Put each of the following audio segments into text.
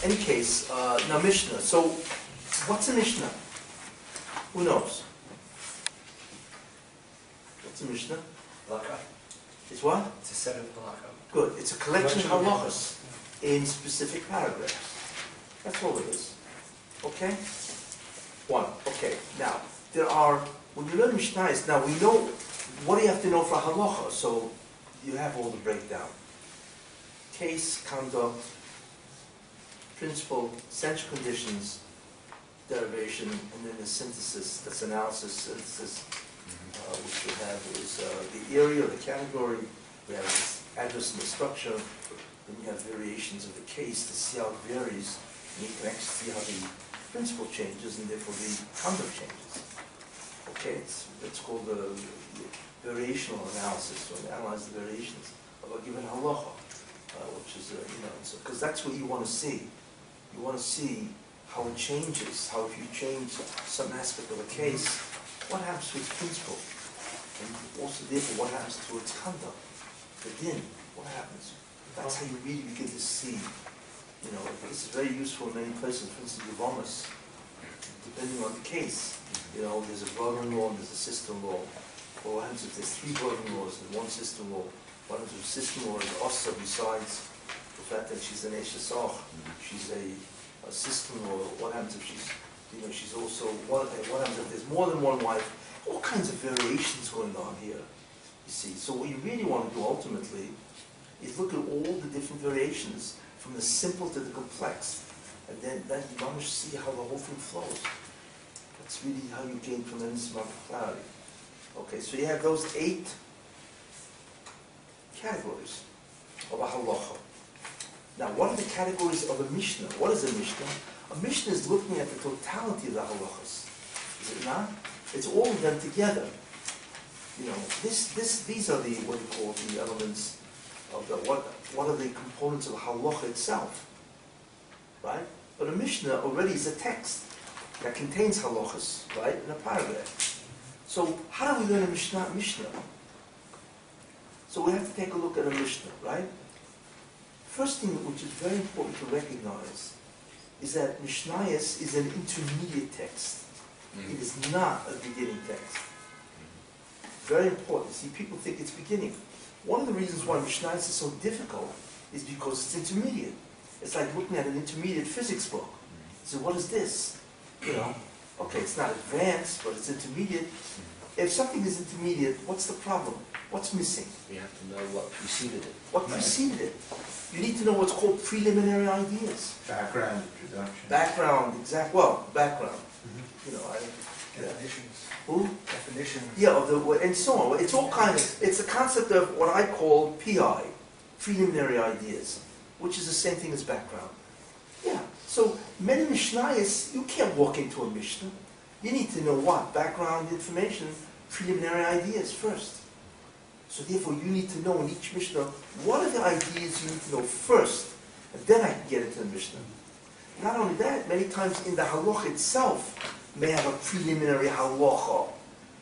Any case, now Mishnah. So, what's a Mishnah? Who knows? What's a Mishnah? Halakha. It's what? It's a set of halakha. Good. It's a collection of halachas in specific paragraphs. That's all it is. Okay? One. Okay. Now, there are, when you learn Mishnahs, now we know, what do you have to know for halacha? So, you have all the breakdown. Case, conduct, principle, essential conditions, derivation, and then the synthesis, that's analysis, synthesis, which we have is the area, the category, we have this address and the structure, then you have variations of the case to see how it varies, and you can actually see how the principle changes and therefore the conduct changes. Okay, it's called the variational analysis, so we analyze the variations of a given halacha, which is, because that's what you want to see. You want to see how it changes, how if you change some aspect of a case, what happens to its principle? And also therefore what happens to its conduct? The din, what happens? That's how you really begin to see. This is very useful in many places. For instance, Deviations, depending on the case. There's a brother-in-law and there's a sister-in-law. Or what happens if there's three brother-in-laws and one sister-in-law? What happens if the sister-in-law is also besides the fact that she's an Eshesach, she's a sister-in-law? What happens if she's also, what happens if there's more than one wife? All kinds of variations going on here, you see. So what you really want to do ultimately is look at all the different variations from the simple to the complex, and then you want to see how the whole thing flows. That's really how you gain tremendous amount of clarity. Okay, so you have those 8 categories of a halacha. Now, what are the categories of a Mishnah? What is a Mishnah? A Mishnah is looking at the totality of the halachas. Is it not? It's all of them together. These are the, what you call the elements of the, what are the components of a halacha itself, right? But a Mishnah already is a text that contains halachas, right, in a paragraph. So how do we learn a Mishnah? So we have to take a look at a Mishnah, right? First thing which is very important to recognize is that Mishnayos is an intermediate text. It is not a beginning text. Very important. See, people think it's beginning. One of the reasons why Mishnayos is so difficult is because it's intermediate. It's like looking at an intermediate physics book. So what is this? Okay, it's not advanced, but it's intermediate. If something is intermediate, what's the problem? What's missing? You have to know what preceded it. What preceded it? You need to know what's called preliminary ideas. Background, introduction. Background, background. Definitions. Who? Definitions. Yeah, and so on. It's all it's the concept of what I call PI, preliminary ideas, which is the same thing as background. Yeah, so many Mishnayos, you can't walk into a Mishnah. You need to know what? Background information, preliminary ideas first. So therefore you need to know in each Mishnah, what are the ideas you need to know first, and then I can get into the Mishnah. Not only that, many times in the halacha itself may have a preliminary halacha.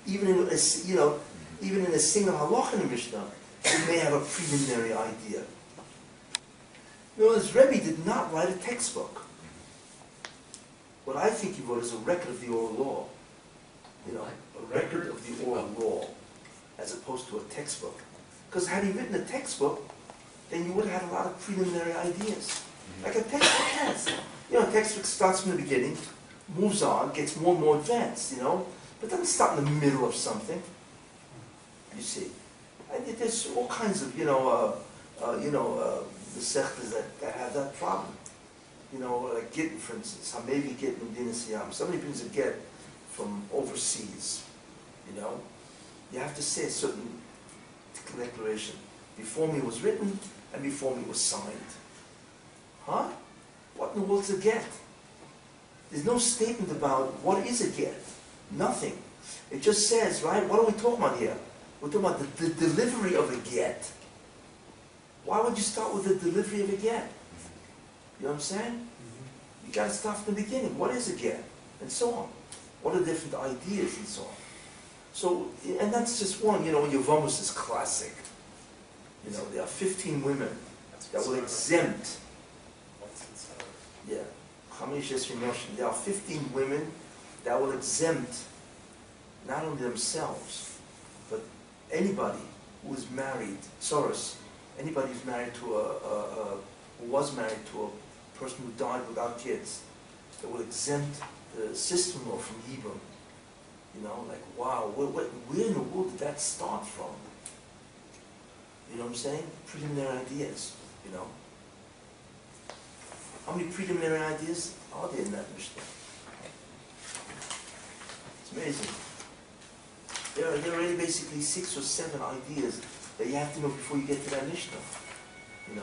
Even in a single halacha in the Mishnah, it may have a preliminary idea. Notice, Rabbi did not write a textbook. What I think he wrote is a record of the oral law. A record of the oral law, as opposed to a textbook. Because had he written a textbook, then you would have had a lot of preliminary ideas. Like a textbook has. A textbook starts from the beginning, moves on, gets more and more advanced, but doesn't start in the middle of something. You see. And there's all kinds of, the sechtas that have that problem. Like Gittin, for instance, Hamevi Gittin in Din Siyam. Somebody brings a get from overseas, you have to say a certain declaration. Before me was written, and before me was signed. Huh? What in the world's a get? There's no statement about what is a get. Nothing. It just says, right, what are we talking about here? We're talking about the delivery of a get. Why would you start with the delivery of a get? You know what I'm saying? You got to start from the beginning. What is a get? And so on. What are different ideas and so on. So, and that's just one, Yevamos is classic. there are 15 women that will exempt. Yeah. There are 15 women that will exempt not only themselves, but anybody who is married, anybody who's married to who was married to a person who died without kids, that will exempt the sister-in-law from Hebron. Like, wow, where in the world did that start from? You know what I'm saying? Preliminary ideas, How many preliminary ideas are there in that Mishnah? It's amazing. There are already basically 6 or 7 ideas that you have to know before you get to that Mishnah. If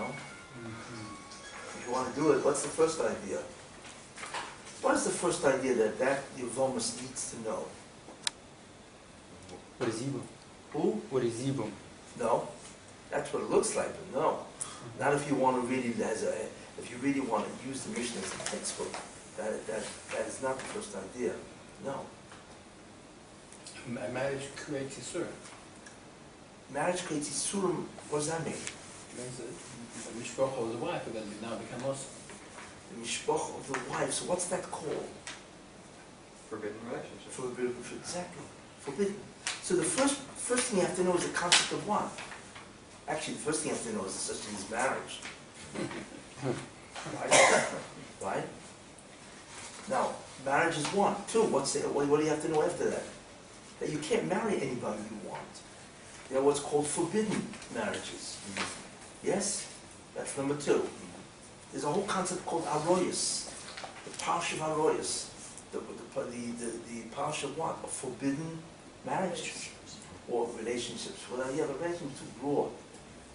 you want to do it, what's the first idea? What is the first idea that Yevomus needs to know? What is Yibum? Who? What is Yibum? No. That's what it looks like, but no. Not if you want to really, if you really want to use the Mishnah as a textbook. That is not the first idea. No. Marriage creates Yisur. Marriage creates Yisurim. What does that mean? It means the mishpocha of the wife, and then you now become also. The mishpocha of the wife. So what's that called? Forbidden relationship. Forbidden. Exactly. Forbidden. So the first thing you have to know is the concept of what? Actually, the first thing you have to know is such thing as marriage. Right? Now, marriage is one. 2, what do you have to know after that? That you can't marry anybody you want. There are what's called forbidden marriages. Yes? That's number 2. There's a whole concept called aroyas. The parsha of aroyas. The parsha of what? Of forbidden marriages. Or relationships. Well, yeah, the relationship is too broad.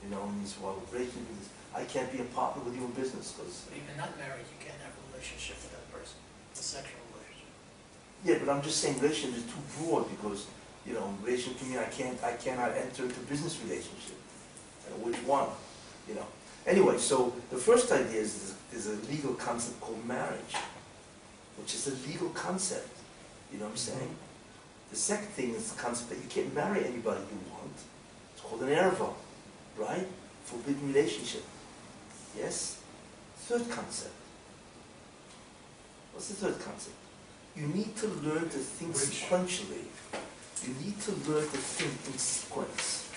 Means, well, relationships, I can't be a partner with you in business because... Even not married, you can't have a relationship with that person. A sexual relationship. Yeah, but I'm just saying relationship is too broad because, relationship to me, I cannot enter into business relationship. Which one? Anyway, so the first idea is a legal concept called marriage, which is a legal concept. You know what I'm saying? The second thing is the concept that you can't marry anybody you want. It's called an erva, right? Forbidden relationship. Yes? Third concept. What's the third concept? You need to learn to think sequentially. You need to learn to think in sequence.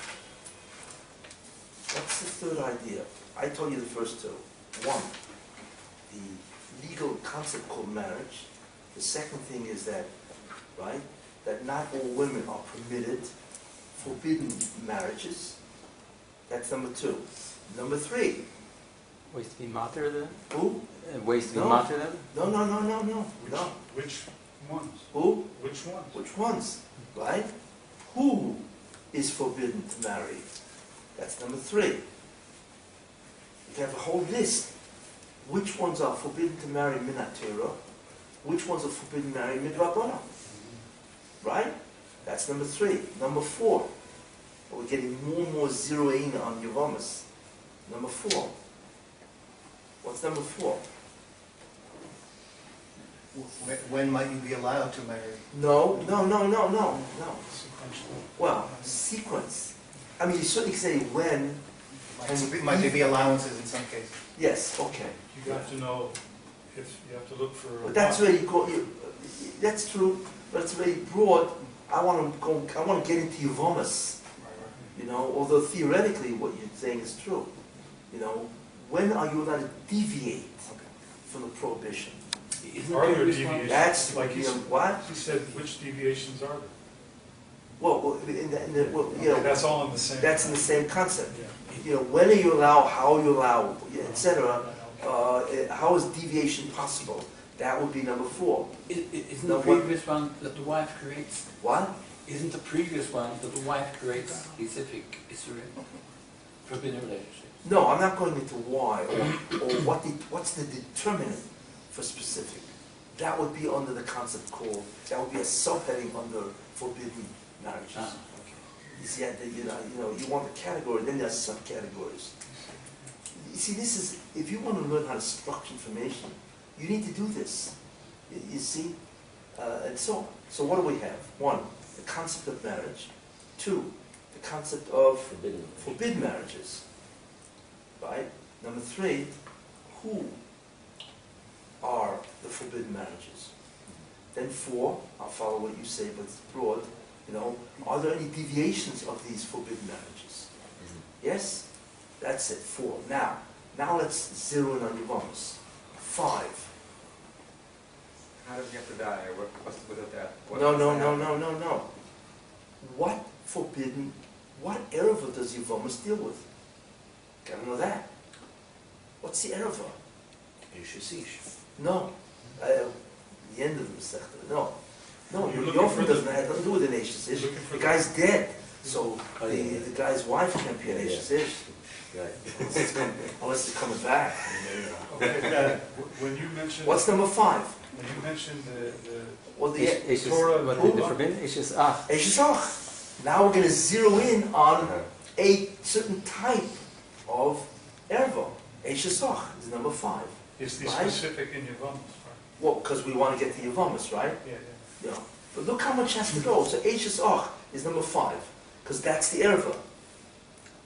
What's the third idea? I told you the first 2. 1, the legal concept called marriage. The second thing is that, right, that not all women are permitted forbidden marriages. That's number 2. Number 3. Ways to be matter then? Who? Ways to be matter then? No. Which ones? Who? Which ones? Which ones? Right? Who is forbidden to marry? That's number 3. You have a whole list. Which ones are forbidden to marry minat Torah? Which ones are forbidden to marry midrabanan? Right? That's number 3. Number 4. We're getting more and more zeroing on Yevomus. Number 4. What's number 4? When might you be allowed to marry? No. Well, sequence. I mean, you certainly say when. Might there be allowances in some cases? Yes, okay. You have to know if you have to look for. But that's really that's true, but it's very broad. I want to get into Yevomus. Although theoretically what you're saying is true. When are you allowed to deviate from the prohibition? Are there deviations? That's like he said, what? he said, which deviations are there? Well, That's all in the same. That's in the same concept. Yeah. When are you allowed, how you allow, etc. How is deviation possible? That would be number 4. Isn't the previous one that the wife creates? What? Isn't the previous one that the wife creates specific forbidden relationship? No, I'm not going into why or what's the determinant for specific. That would be under the concept called, that would be a subheading under forbidden marriages. Okay. You see, you want the category, then there's subcategories. You see, this is, if you want to learn how to structure information, you need to do this. You see? And so what do we have? 1, the concept of marriage. 2, the concept of Forbidden. forbidden marriages, right? Number 3, who are the forbidden marriages? Then 4, I'll follow what you say, but it's broad, are there any deviations of these forbidden marriages? Yes? That's it, 4. Now let's zero in on Yevamos. 5. How does he have to die? Or what's with that? No. What forbidden, what erva does Yevamos deal with? Gotta know that. What's the erva? No. The end of the Masechta. No, You're your looking for Yofim the- doesn't have nothing to do with an Eishes Ish. You're looking for The the- guy's dead, so Oh, yeah. the guy's wife can't be an Yeah. Eishes Ish. Right. Unless it's coming back. Okay, when you mentioned, What's number 5? when you mentioned the Well, the Torah, the forbidden? It's just Eishes Och. Now we're going to zero in on Uh-huh. a certain type of erva. Eishes Och is number 5. is the Right? specific in Yevamos, right? Well, because we want to get to Yevamos, right? Yeah. Yeah. But look how much has to go. So Eishes Och is number 5, because that's the erva.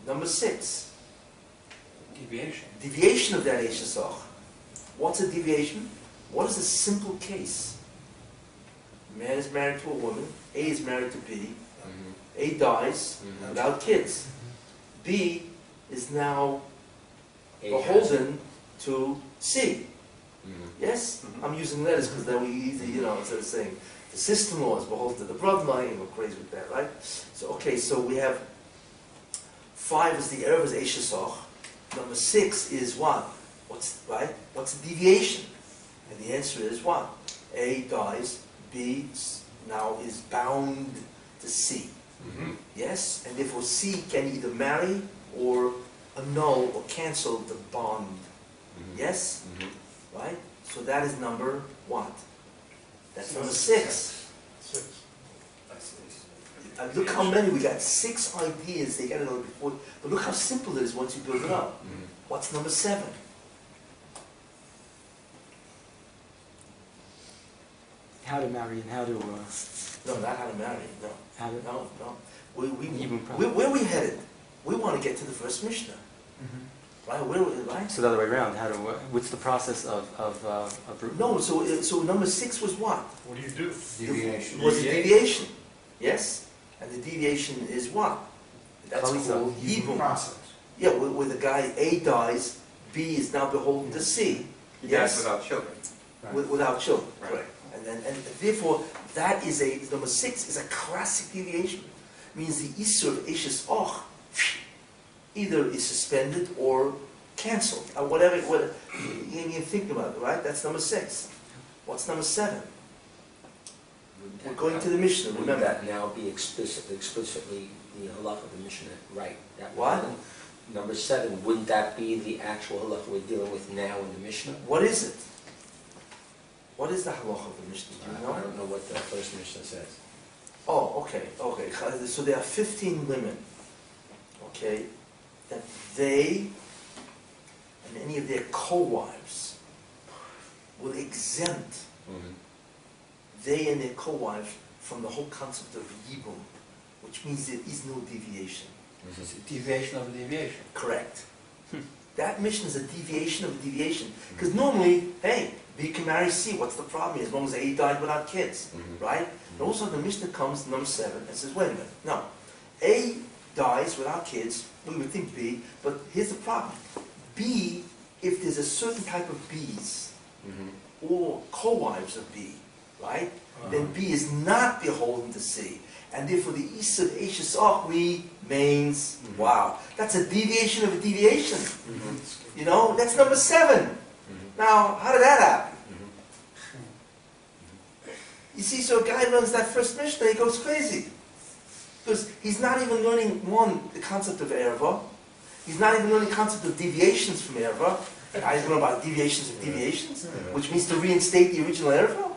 Number 6, Deviation. deviation of that Eishes Och. What's a deviation? What is a simple case? A man is married to a woman, A is married to B, A dies without kids. B is now beholden to C. Yes? I'm using letters because then we easy, instead of saying the sister-in-law is beholden to the brother-in-law, you go crazy with that, right? So we have 5 is the erva is Eishes Och. Number 6 is what? What's the deviation? And the answer is what? A dies, B now is bound to C. Yes? And therefore C can either marry or annul or cancel the bond. Yes? Right? So that is number what? That's number 6. 6. And look how many, we got 6 ideas, they got it all before, but look how simple it is once you build it up. What's number 7? how to marry and how to No, not how to marry, no. how to No. Even Where we headed? We want to get to the first Mishnah. Right? Right? so the other way around. How to what's the process of No, so number 6 was what? What do you do? Deviation. Was a deviation. Yes? And the deviation is what? That's Chalitza. called Yibum. Process. Yeah, where the guy A dies, B is now beholden to C. He dies Yes? without children. Without children. Right. Correct. And therefore, that is number 6 is a classic deviation. Means the Isur of Eishes Och either is suspended or cancelled, or whatever you think about it, right? That's number 6. What's number 7? We're going to the Mishnah, Would remember. that now be explicitly the halacha of the Mishnah? Right. That What? Number 7, wouldn't that be the actual halacha we're dealing with now in the Mishnah? What is it? What is the halacha of the Mishnah? Do you know? I don't know what the first Mishnah says. Oh, okay. So there are 15 women, okay, that they and any of their co-wives will exempt they and their co-wives from the whole concept of yibum, which means there is no deviation. It's a deviation of a deviation. Correct. That mission is a deviation of a deviation. Because normally, hey, B can marry C, what's the problem as long as A died without kids, right? And also the Mishnah comes, number 7, and says, wait a minute, no. A dies without kids, we would think B, but here's the problem. B, if there's a certain type of Bs, or co-wives of B, right? Then B is not beholden to C. And therefore the Isur Eishes Och remains, wow, that's a deviation of a deviation. You know, that's number 7. Now, how did that happen? You see, so a guy learns that first Mishnah, he goes crazy. Because he's not even learning, the concept of erva. He's not even learning the concept of deviations from erva. He's learning about deviations of deviations, which means to reinstate the original erva.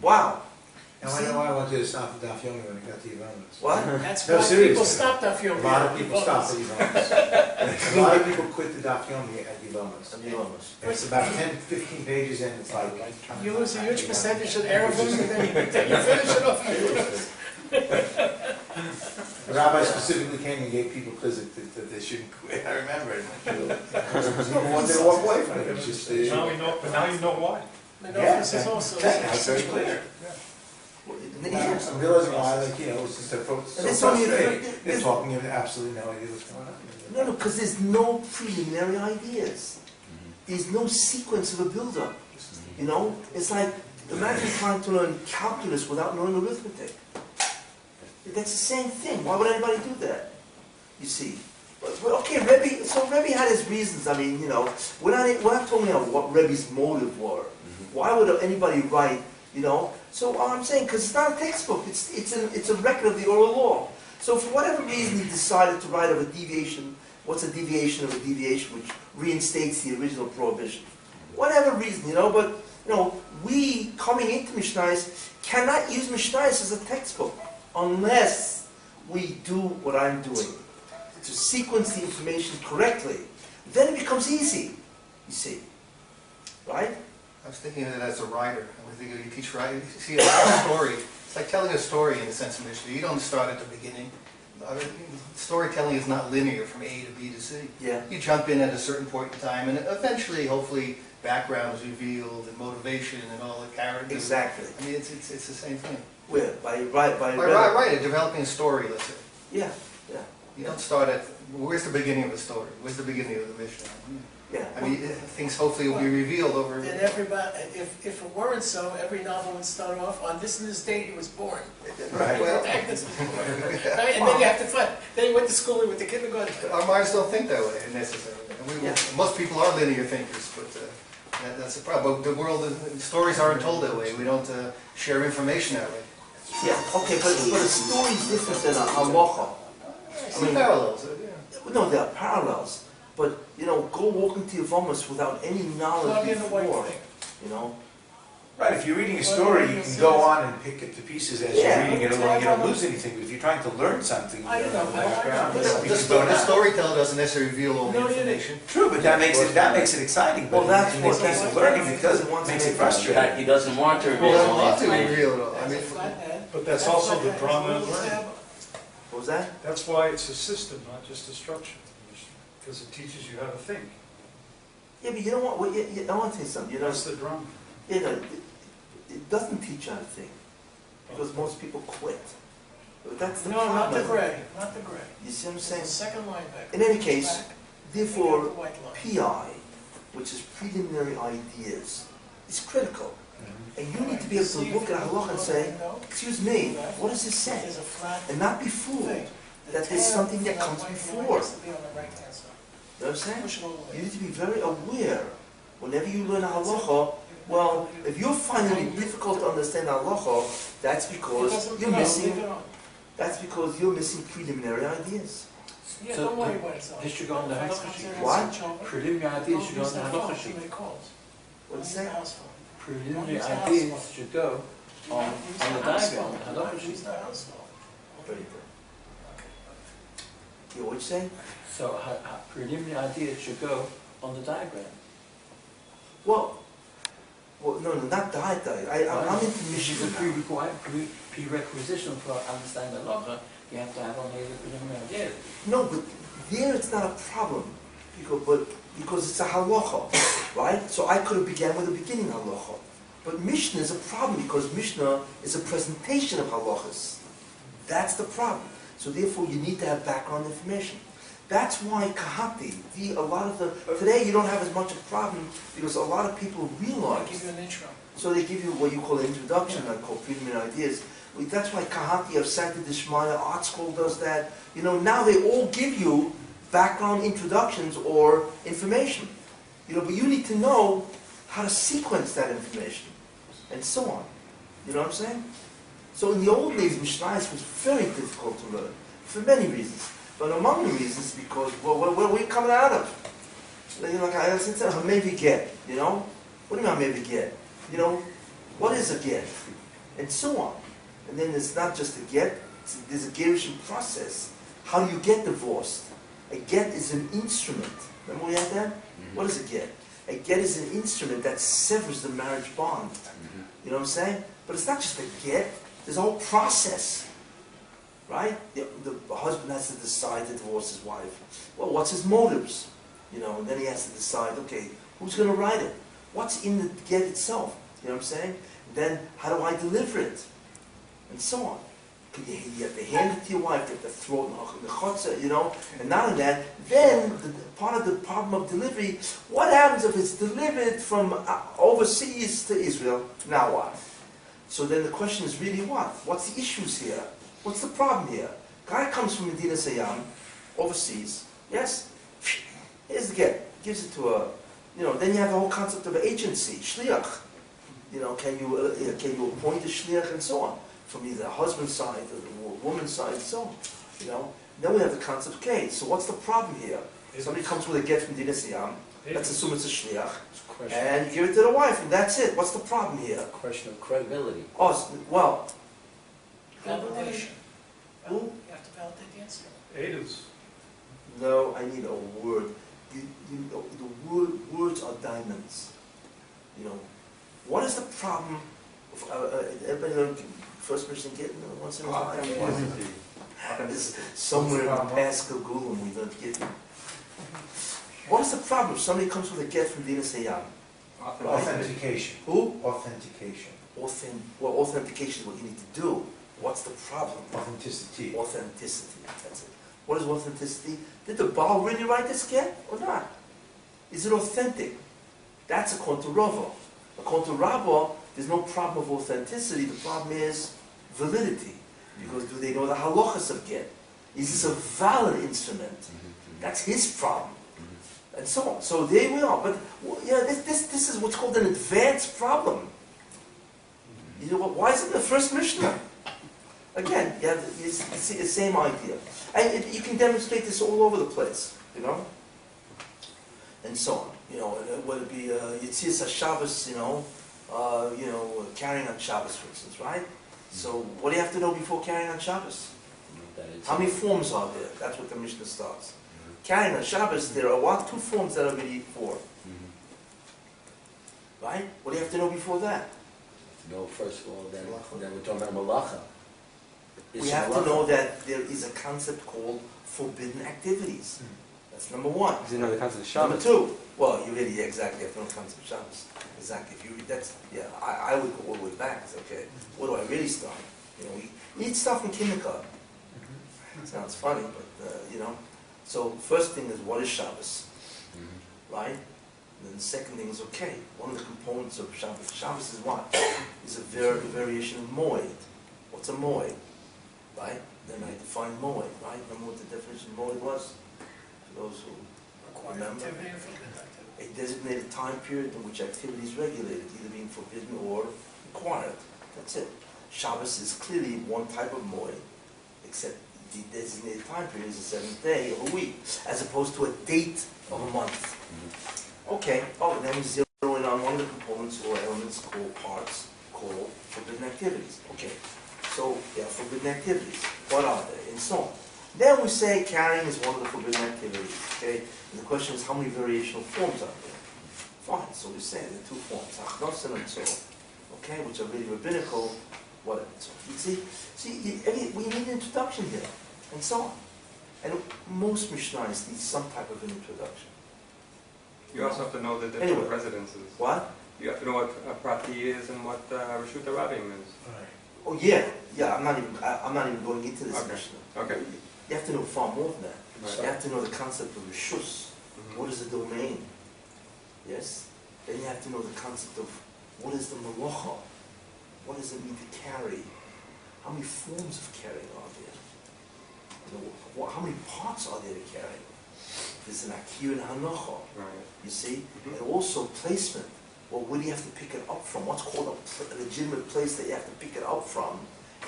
Wow. And I know I went to the stop at Daf Yomi when I got to Yevamos. What? That's No, why seriously. people stopped at A Yom lot of people stop at Yevamos. A lot of people quit the Daf Yomi at Yevamos. And it's about 10, 15 pages in, it's like... You lose a huge percentage of Arabs and then you finish it off. The rabbi specifically came and gave people chizuk that they shouldn't quit. I remember it. They wanted to walk away from it. It was just. Now we know, but now you know why. Menophis is also. It's very clear. Yeah. I'm realizing why, like, you know, it's just so it's only- frustrating. They're talking, and absolutely no idea what's going on. No, because there's no preliminary ideas. There's no sequence of a build-up. You know, it's like, imagine trying to learn calculus without knowing arithmetic. That's the same thing. Why would anybody do that? You see. But okay, Rabbi had his reasons. I mean, you know, we're not talking about what Rabbi's motive were. Why would anybody write, you know? So I'm saying, because it's not a textbook, it's a record of the oral law. So for whatever reason he decided to write of a deviation, what's a deviation of a deviation, which reinstates the original prohibition. Whatever reason, you know, but, you know, we, coming into Mishnahs, cannot use Mishnahs as a textbook unless we do what I'm doing, to sequence the information correctly. Then it becomes easy, you see, right? I was thinking of it as a writer. I was thinking you teach writing. You see, a story. It's like telling a story in the sense of Mishnah. You don't start at the beginning. Storytelling is not linear from A to B to C. Yeah. You jump in at a certain point in time, and eventually, hopefully, background is revealed, and motivation, and all the characters. Exactly. I mean, it's the same thing. Where? By Developing a story, let's say. Yeah, yeah, You don't start at, where's the beginning of the story? Where's the beginning of the Mishnah? yeah. I mean, things hopefully will be revealed over... And everybody, if it weren't so, every novel would start off on this and this date he was born. Right. Well, Agnes was born. Right? And then you have to find, then he went to school, he went to kindergarten. our minds don't think that way necessarily. And Yeah. Most people are linear thinkers, but that's the problem. But the world, stories aren't told that way. We don't share information that way. Yeah, okay, but a story is different than a halacha. Some parallels. Yeah. No, there are parallels. But, you know, go walk into your vomus without any knowledge Plug in the white before, thing. you know? Right, if you're reading a story, you can go on and pick it to pieces as Yeah. you're reading it along. You don't lose anything. But if you're trying to learn something, I you know, know, I know. background, The, you the, can sto- go the down. storyteller doesn't necessarily reveal all the No, yeah, information. True, but that makes it exciting. Well, But that's in what- the case that's of what- learning, it doesn't makes it frustrating. He doesn't want to reveal Well, all not that. to reveal it all. I That's a mean, flathead. But that's That also the flathead drama has a of little learning. tab. What was that? That's why it's a system, not just a structure, because it teaches you how to think. Yeah, but you know what? Well, I want to say something. You know, That's the drama. you know, it doesn't teach you how to think because most people quit. But that's the No, problem. not the gray, not the gray. You see what I'm It's saying? the second linebacker. In any case, Back, therefore, and you have the white line. PI, which is preliminary ideas, is critical. And you need to be able to look at halakha and say, excuse me, what does this say? There's a flat And not be fooled. thing. that The there's tab something for that comes white line before. has to be on the right-hand side. You know what I'm saying? Push it all the You way. need to be very aware whenever you learn halacha. Well, if you're finding it difficult to understand halacha, that's It because doesn't- you're no, missing. leave it on. That's because you're missing preliminary ideas. Yeah, So don't worry what it's on. this should go on the If I halacha come sheet. there and What? switch over, Preliminary ideas don't should go use on the that phone, halacha too sheet. many calls. What is Use the that? house phone. Preliminary Use the house ideas phone. should go Do on not use the the house diagram, phone. on the Do not halacha use sheet. the house phone. Very good. Yeah, what you say? So preliminary ideas should go on the diagram. Well, no, not that. I'm into This is a Mishnah. prerequisition for understanding halacha. You have to have on here the preliminary ideas. No, but there it's not a problem because it's a halacha, right? So I could have began with a beginning halacha. But Mishnah is a problem because Mishnah is a presentation of halachas. That's the problem. So therefore you need to have background information. That's why kahati, today you don't have as much of a problem because a lot of people I'll realize, give you an intro. so they give you what you call an introduction, I call preliminary ideas. That's why kahati of Sancta Dishmaya, Art School does that. You know, now they all give you background introductions or information. You know, but you need to know how to sequence that information and so on. You know what I'm saying? So in the old days, Mishnahs was very difficult to learn for many reasons. But among the reasons, because, well, where are we coming out of? You know, like I said, maybe get, you know? What do you mean maybe get? You know, what is a get? And so on. And then it's not just a get, there's a Deviation process. How do you get divorced? A get is an instrument. Remember we had that? What is a get? A get is an instrument that severs the marriage bond. You know what I'm saying? But it's not just a get, there's a whole process. right? The husband has to decide to divorce his wife. Well, what's his motives? And then he has to decide, okay, who's going to write it? What's in the get itself? You know what I'm saying? Then, how do I deliver it? And so on. You have to hand it to your wife, you have to throw it in the chutzah, and not only that, then part of the problem of delivery, what happens if it's delivered from overseas to Israel? Now what? So then the question is really what? What's the issues here? What's the problem here? Guy comes from Medina Sayyam, overseas, yes? Here's the get, gives it to a, then you have the whole concept of agency, shliach. Can you appoint a shliach and so on? From either the husband's side or the woman's side and so on. Then we have the concept, okay, so what's the problem here? Somebody comes with a get from Medina Sayyam, let's assume it's a shliach, and you give it to the wife, and that's it. What's the problem here? Question of credibility. Well, Validation. Who? You have to validate the answer. Eidos. no, I need a word. The words are diamonds. What is the problem? Everybody learn first Mishnah get once in a while? Somewhere in the past Gulam we learned get. What is the problem? If somebody comes with a get from Dina Sayyam. Authentication. Who? Authentication. Authentication is what you need to do. What's the problem? Authenticity. Authenticity. That's it. What is authenticity? Did the Baal really write this get or not? Is it authentic? That's according to Rava. According to Rava, there's no problem of authenticity. The problem is validity. Because do they know the halachas of get? Is this a valid instrument? That's his problem. And so on. So there we are. But this is what's called an advanced problem. Why is it in the first Mishnah? Again, it's the same idea. And you can demonstrate this all over the place, and so on. Whether it be Yitzias Shabbos, carrying on Shabbos, for instance, right? So what do you have to know before carrying on Shabbos? How many forms are there? That's what the Mishnah starts. Carrying on Shabbos, there are what? 2 forms that are really 4. Right? What do you have to know before that? No, first of all, then we're talking about malacha. We have to know that there is a concept called forbidden activities. That's number 1. Because you know the concept of Number Shabbos. 2, well, you really exactly have to know the concept of Shabbos. Exactly. If you read that's I would go all the way back. It's okay. Where do I really start? We eat stuff in kindergarten. Sounds funny, but So first thing is what is Shabbos, right? And then the second thing is okay. One of the components of Shabbos. Shabbos is what? Is a variation of moed. What's a moed? Right? Then I define moed. Right? Remember what the definition of moed was? For those who remember. A designated time period in which activity is regulated, either being forbidden or required. That's it. Shabbos is clearly one type of moed, except the designated time period is the 7th day of a week, as opposed to a date of a month. Okay, and then we zero in on one of the components or elements called parts, called forbidden activities. Okay, so forbidden activities. What are they? And so on. Then we say carrying is one of the forbidden activities. Okay, and the question is how many variational forms are there? Fine, so we say there are 2 forms, achnosin and so, okay, which are really rabbinical. Whatever. So you see, we need an introduction here, and so on. And most Mishnahs need some type of an introduction. You also have to know the different Anyway. residences. What? You have to know what a prati is and what Rashut Rabbi is. Oh yeah. I'm not even going into this Okay. Mishnah. Okay. You have to know far more than that. Right. You have to know the concept of rishus. What is the domain? Yes. Then you have to know the concept of what is the malacha. What does it mean to carry? How many forms of carrying are there? How many parts are there to carry? There's an akir and hanocha. Right. You see? And also placement. Well, where do you have to pick it up from? What's called a legitimate place that you have to pick it up from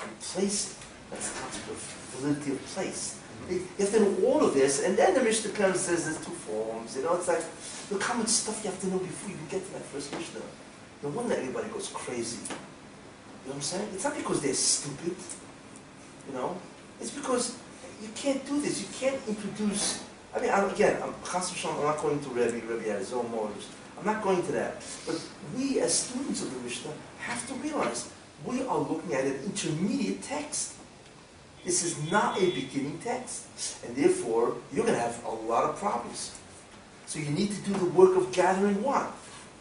and place it? That's the concept of validity of place. You have to know all of this, and then the Mishnah comes and says there's 2 forms. It's like the common stuff you have to know before you get to that first Mishnah. No wonder everybody goes crazy. You know what I'm saying? It's not because they're stupid. It's because you can't do this. You can't introduce. I'm not going to Rabbi. Rabbi had his own motives. I'm not going to that. But we, as students of the Mishnah, have to realize we are looking at an intermediate text. This is not a beginning text, and therefore you're going to have a lot of problems. So you need to do the work of gathering what?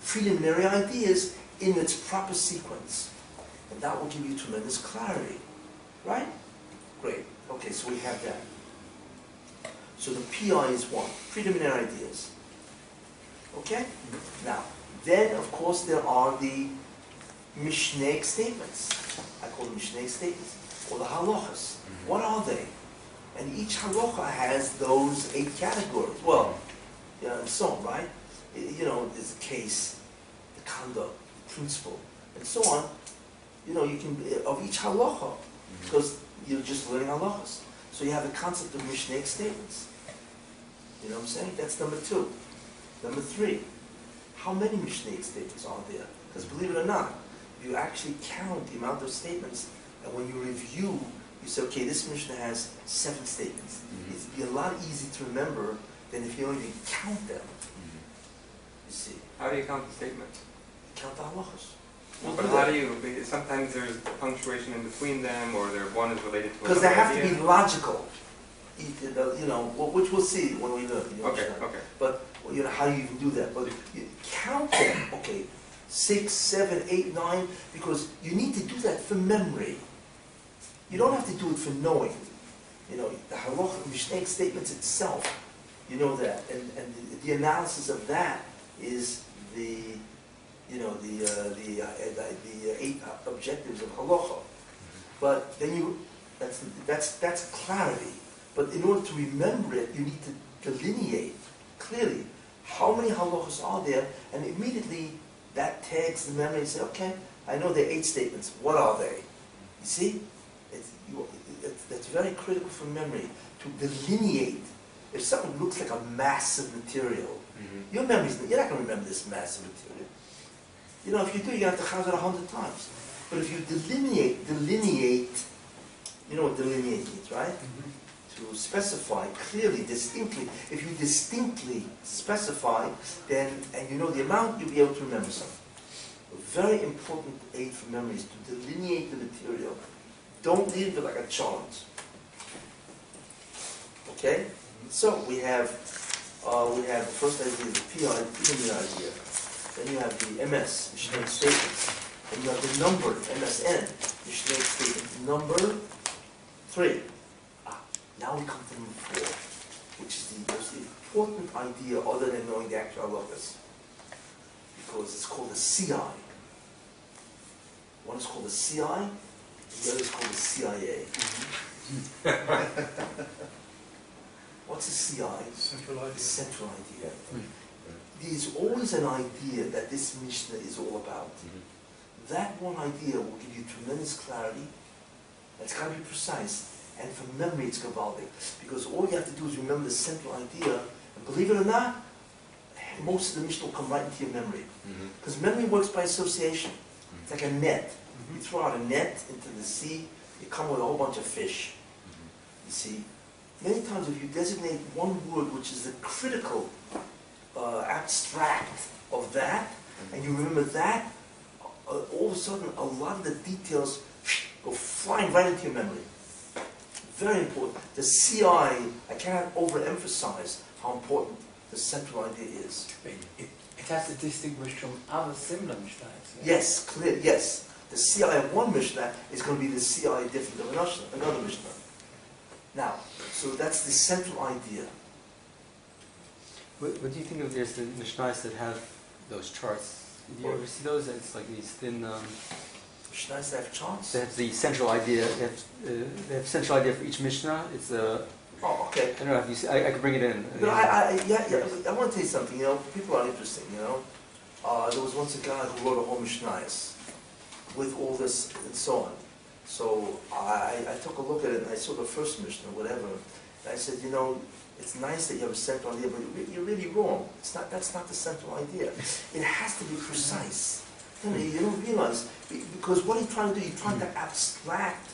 Preliminary ideas in its proper sequence. And that will give you tremendous clarity. Right? Great. Okay, so we have that. So the PI is one, preliminary ideas. Okay? Now, then of course there are the Mishnaic statements. I call them Mishnaic statements, or the halachas. What are they? And each halacha has those 8 categories. Well, and so on, right? There's a case, the conduct, principle, and so on. You can, of each halacha, because you're just learning halachas. So you have the concept of Mishnaic statements. You know what I'm saying? That's number 2. Number 3, how many Mishnaic statements are there? Because believe it or not, you actually count the amount of statements, and when you review, you say, okay, this Mishnah has 7 statements. It'd be a lot easier to remember than if you only count them. You see? How do you count the statements? Count the halachas. But how do you, sometimes there's punctuation in between them, or one is related to Because another they have to idea. be logical. Which we'll see when we learn. Okay, okay. But, how do you even do that? But you count them, okay, 6, 7, 8, 9, because you need to do that for memory. You don't have to do it for knowing. The halacha, Mishnaic statements itself, you know that. And the analysis of that is the 8 objectives of halacha. But then that's clarity. But in order to remember it, you need to delineate clearly how many halachas are there, and immediately that tags the memory and say, okay, I know there are 8 statements. What are they? You see? That's very critical for memory, to delineate. If something looks like a massive material, you're not going to remember this massive material. If you do, you have to count it 100 times. But if you delineate, you know what delineate means, right? To specify clearly, distinctly. If you distinctly specify, then, and you know the amount, you'll be able to remember something. A very important aid for memory is to delineate the material. Don't leave it like a chart. Okay? So we have the first idea, the PI, preliminary idea. Then you have the MS, Mishnaic statements. Then you have the number, MSN, Mishnaic statement number 3. Now we come to number 4, which is the most important idea other than knowing the actual halachas. Because it's called the CI. One is called the CI, the other is called the CIA. What's a CI? Central idea. Central idea. There's always an idea that this Mishnah is all about. That one idea will give you tremendous clarity. It's got to be precise. And for memory, it's gavaldic. Because all you have to do is remember the central idea. And believe it or not, most of the Mishnah will come right into your memory. Because memory works by association. It's like a net. You throw out a net into the sea, you come with a whole bunch of fish. You see, many times if you designate one word which is the critical abstract of that, and you remember that, all of a sudden a lot of the details go flying right into your memory. Very important. The CI, I cannot overemphasize how important the central idea is. It has to distinguish from other similar Mishnahs. Yes, clear, yes. The CI of one Mishnah is going to be the CI different of another Mishnah. Now, so that's the central idea. What do you think of there's the Mishnahs that have those charts? Do you ever see those? It's like these thin. Mishnahs that have charts? They have the central idea. They have central idea for each Mishnah. It's Oh, okay. I don't know if you see. I could bring it in. But I want to tell you something. People are interesting. There was once a guy who wrote a whole Mishnahs with all this and so on. So I took a look at it and I saw the first Mishnah, whatever. And I said, it's nice that you have a central idea, but you're really wrong. That's not the central idea. It has to be precise. You don't realize, because what you're trying to do, you're trying to abstract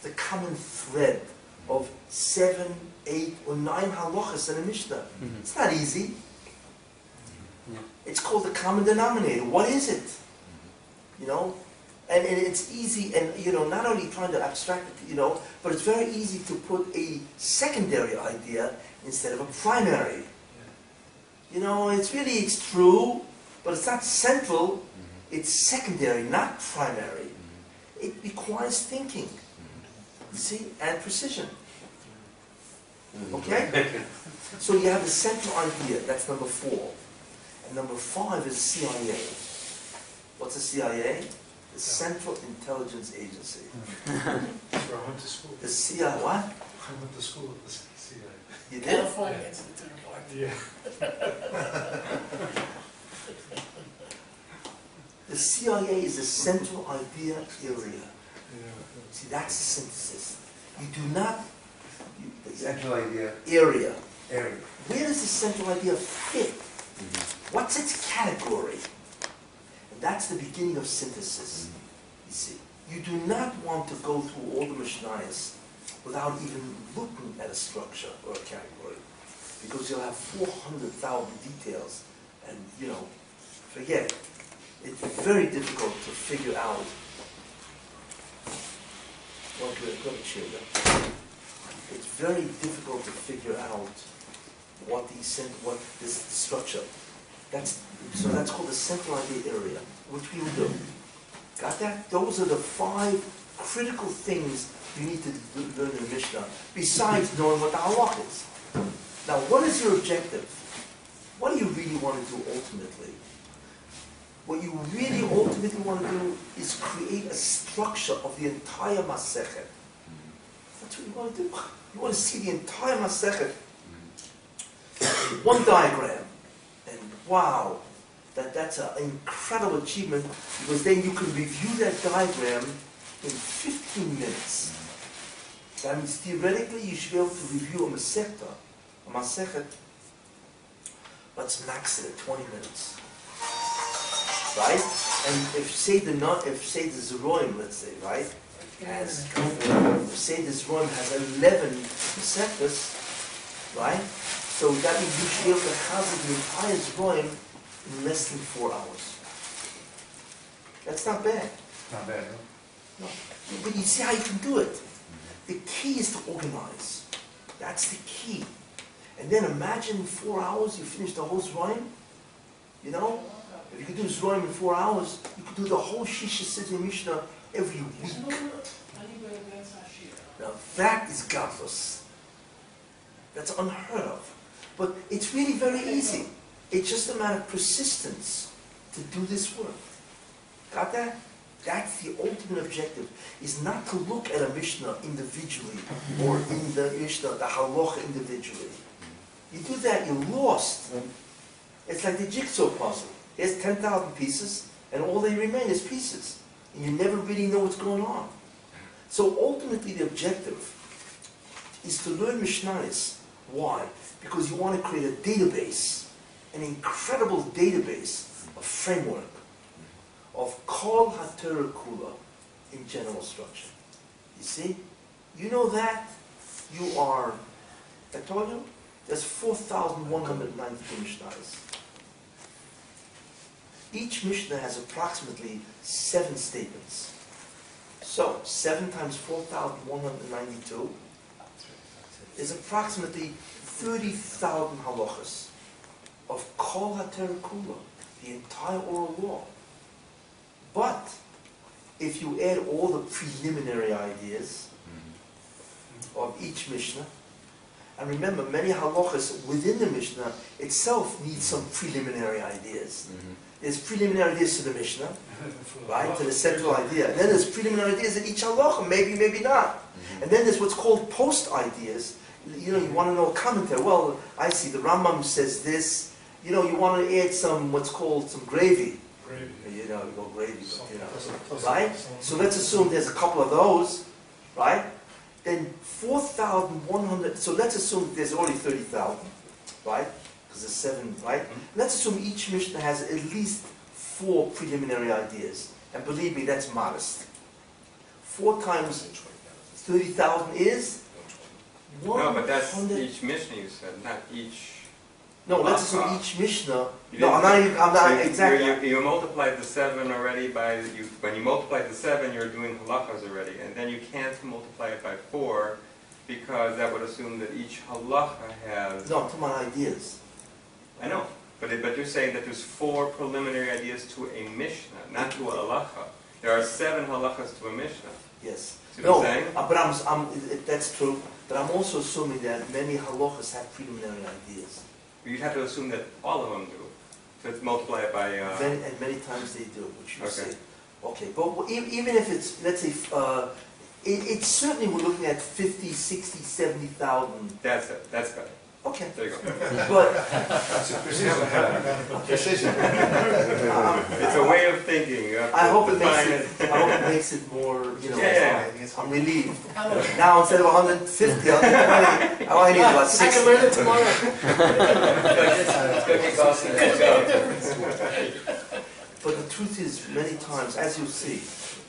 the common thread of 7, 8, or 9 halachas in a Mishnah. It's not easy. It's called the common denominator. What is it? And it's easy, and not only trying to abstract it, but it's very easy to put a secondary idea instead of a primary. It's true, but it's not central, it's secondary, not primary. It requires thinking, you see, and precision. Okay? So you have the central idea, that's number 4. And number 5 is CIA. What's the CIA? The Central Intelligence Agency. That's where I went to school. The CIA, what? I went to school at the CIA. You did? California Institute of Art. Yeah. The CIA is the central idea area. Yeah. See, that's the synthesis. You do not... Central idea, area. area. Where does the central idea fit? What's its category? And that's the beginning of synthesis. You see, you do not want to go through all the Mishnayos without even looking at a structure or a category, because you'll have 400,000 details, and forget it. It's very difficult to figure out. It's very difficult to figure out what this structure. So that's called the central idea area, which we will do. Got that? Those are the 5 critical things you need to learn in the Mishnah, besides knowing what the halach is. Now, what is your objective? What do you really want to do ultimately? What you really ultimately want to do is create a structure of the entire Masechet. That's what you want to do. You want to see the entire Masechet. One diagram. And wow, that's an incredible achievement, because then you can review that diagram in 15 minutes. That means theoretically you should be able to review a Masechet, let's max it at 20 minutes. Right? And if say the Zeroim, let's say, right, has, say the Zeroim has 11 Masechtas, right? So that means you should be able to house the entire Zeroim in less than 4 hours. That's not bad. Not bad, No. But you see how you can do it. The key is to organize. That's the key. And then imagine in 4 hours you finish the whole Zeroim. If you could do Zeroim in 4 hours, you could do the whole Shisha Sitting Mishnah every week. Now that is godless. That's unheard of. But it's really very easy. It's just a matter of persistence to do this work. Got that? That's the ultimate objective, is not to look at a Mishnah individually, or in the Mishnah, the halacha individually. You do that, you're lost. It's like the jigsaw puzzle. There's 10,000 pieces, and all they remain is pieces. And you never really know what's going on. So ultimately the objective is to learn Mishnayos. Why? Because you want to create a database, an incredible database, a framework of Kol HaTorah Kula in general structure. You see? You know that? You are, I told you, there's 4,192 Mishnayos. Each Mishnah has approximately 7 statements. So, 7 times 4,192 is approximately 30,000 halachas of Kol HaTorah Kula, the entire oral law. But, if you add all the preliminary ideas of each Mishnah, and remember, many halachas within the Mishnah itself need some preliminary ideas. There's preliminary ideas to the Mishnah, right, to the central idea. And then there's preliminary ideas in each halacha, maybe, maybe not. And then there's what's called post ideas. You want to know a commentary. Well, I see the Rambam says this. You want to add what's called some gravy. You go gravy, right? So let's assume there's a couple of those, right? Then 4,100, so let's assume there's already 30,000, right? Because there's 7, right? Let's assume each Mishnah has at least 4 preliminary ideas. And believe me, that's modest. 4 times 30,000 is 100. No, but that's each Mishnah you said, not each No, let's assume halacha. each Mishnah. You No, didn't- I'm not So exactly. You multiplied the 7 already by, when you multiplied the 7, you're doing halachas already, and then you can't multiply it by 4, because that would assume that each halacha has... No, I'm talking about ideas. I know, but you're saying that there's 4 preliminary ideas to a Mishnah, not to a halacha. There are 7 halachas to a Mishnah. Yes. See what No, I'm saying? but that's true. But I'm also assuming that many halachas have preliminary ideas. You'd have to assume that all of them do. So let's multiply it by... And many times they do, which you Okay. say. Okay, but even if it's, let's say, it's certainly we're looking at 50, 60, 70,000. That's it. That's better. Okay. There you go. But Precision. It's a way of thinking. You have I to hope it define makes it more, you know, Yeah. I'm relieved. How much? Now instead of 150, 120, I need about I 60. can learn it tomorrow. Let's go kick off and let's go. But the truth is, many times, as you see,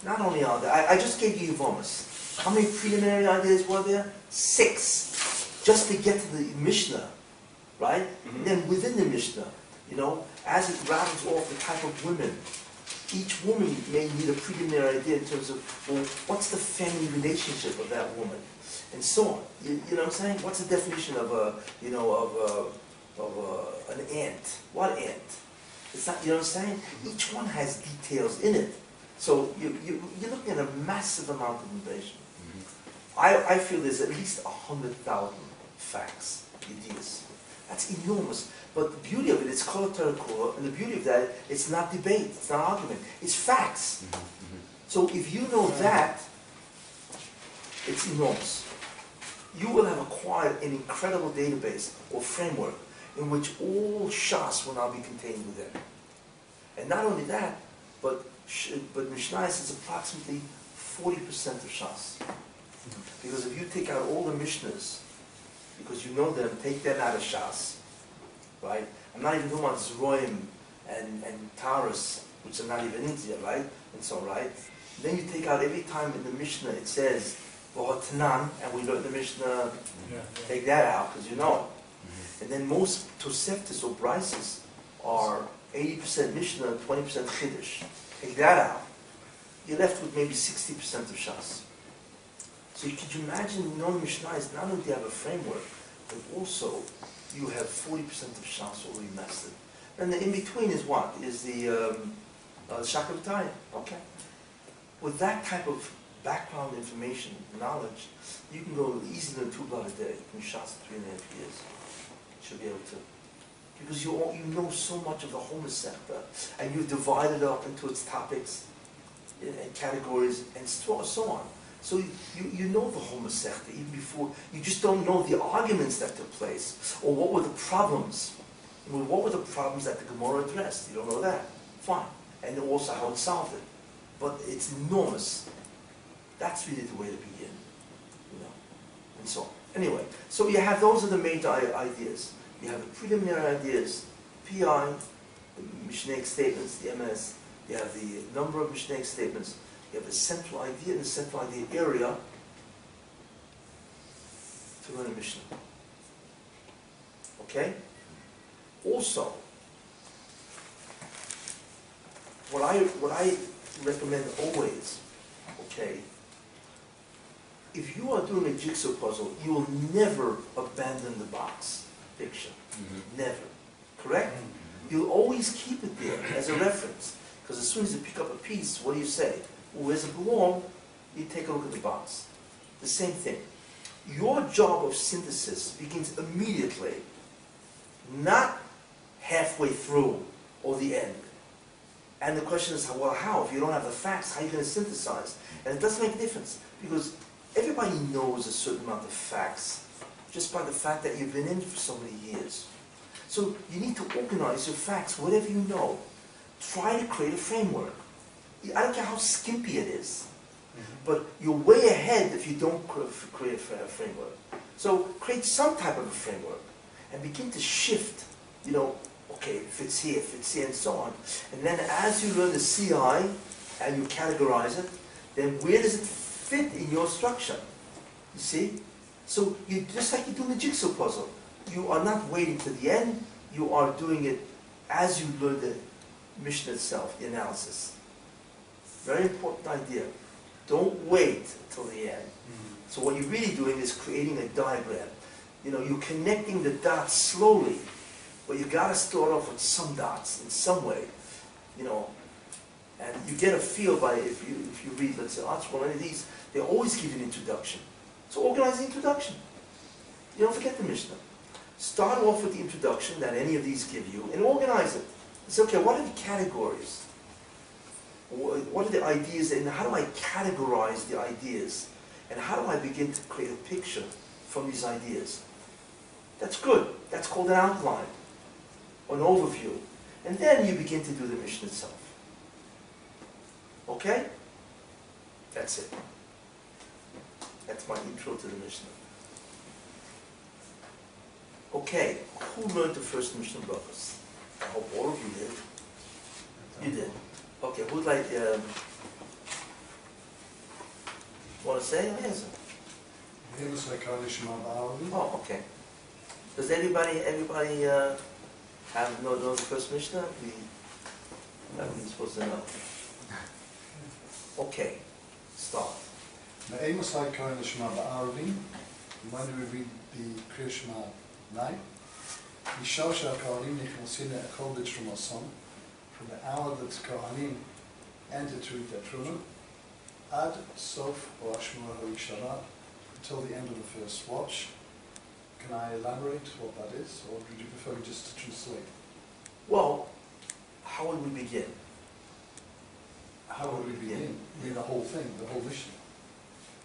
not only are there, I just gave you Yevomis. How many preliminary ideas were there? 6. Just to get to the Mishnah, right? And then within the Mishnah, you know, as it rattles off the type of women, each woman may need a preliminary idea in terms of, well, what's the family relationship of that woman? And so on. You know what I'm saying? What's the definition of a, you know, of an ant? What ant? It's not, you know what I'm saying? Each one has details in it. So you're looking at a massive amount of information. I feel there's at least 100,000 facts, ideas. That's enormous. But the beauty of it, it's kol terakula, and the beauty of that, it's not debate, it's not argument, it's facts. So if you know that, it's enormous. You will have acquired an incredible database or framework in which all Shas will now be contained within. And not only that, but Mishnah is approximately 40% of Shas. Because if you take out all the Mishnahs, because you know them, take them out of Shas, right? I'm not even talking about Zroim and Taurus, which are not even in there, right? And so, right? Then you take out every time in the Mishnah it says, V'hotanan, and we learn the Mishnah, take that out, because you know it. And then most Toseftas or Brises are 80% Mishnah, 20% Chiddush. Take that out. You're left with maybe 60% of Shas. So could you imagine, knowing Mishnah is not only do you have a framework, but also you have 40% of Shas already mastered. And the in-between is what? Is the Shakavataya. Okay. With that type of background information, knowledge, you can go easily to 2 blood a day from Shas in 3.5 years. You should be able to. Because you know so much of the whole Masechta, and you've divided it up into its topics and categories and so on. So you know the whole Masechta even before, you just don't know the arguments that took place, or what were the problems. What were the problems that the Gemara addressed? You don't know that. Fine. And also how it solved it. But it's enormous. That's really the way to begin. You know, and so on. Anyway, so you have, those are the major ideas. You have the preliminary ideas, PI, the Mishnaic statements, the MS, you have the number of Mishnaic statements, you have the central idea and the central idea area to learn a Mishnah. Okay? Also, what I recommend always, okay, if you are doing a jigsaw puzzle, you will never abandon the box picture. Never. Correct? You'll always keep it there as a reference. Because as soon as you pick up a piece, what do you say? Well, where does it belong? You take a look at the box. The same thing. Your job of synthesis begins immediately, not halfway through or the end. And the question is, well, how? If you don't have the facts, how are you going to synthesize? And it doesn't make a difference, because everybody knows a certain amount of facts just by the fact that you've been in for so many years. So you need to organize your facts, whatever you know. Try to create a framework. I don't care how skimpy it is, but you're way ahead if you don't create a framework. So create some type of a framework and begin to shift, you know, okay, it fits here, and so on. And then as you learn the CI and you categorize it, then where does it fit in your structure? You see? So you just like you do the jigsaw puzzle. You are not waiting to the end. you are doing it as you learn the Mishnah itself, the analysis. Very important idea. Don't wait until the end. So what you're really doing is creating a diagram. You're connecting the dots slowly, but you got to start off with some dots in some way, and you get a feel by it if you read, let's say, one of these, they always give you an introduction. So organize the introduction. You don't forget the Mishnah. Start off with the introduction that any of these give you, and organize it. Say, okay, what are the categories? What are the ideas, and how do I categorize the ideas? And how do I begin to create a picture from these ideas? That's good. That's called an outline, or an overview. And then you begin to do the Mishnah itself. Okay? That's it. That's my intro to the Mishnah. Okay, who learned the first Mishnah Brachos? I hope all of you did. You did. Okay, who'd like, want to say? Yes. Oh, okay. Does everybody know the first Mishnah? We're supposed to know. Okay, start. When do we read the Kriya Shema at night? From the hour that Kohanim entered to read their Truma, ad sof or Ashmur HaRishana, until the end of the first watch. Can I elaborate what that is, or would you prefer me just to translate? Well, how would we begin? How would we begin? I mean, the whole thing, the whole Mishnah.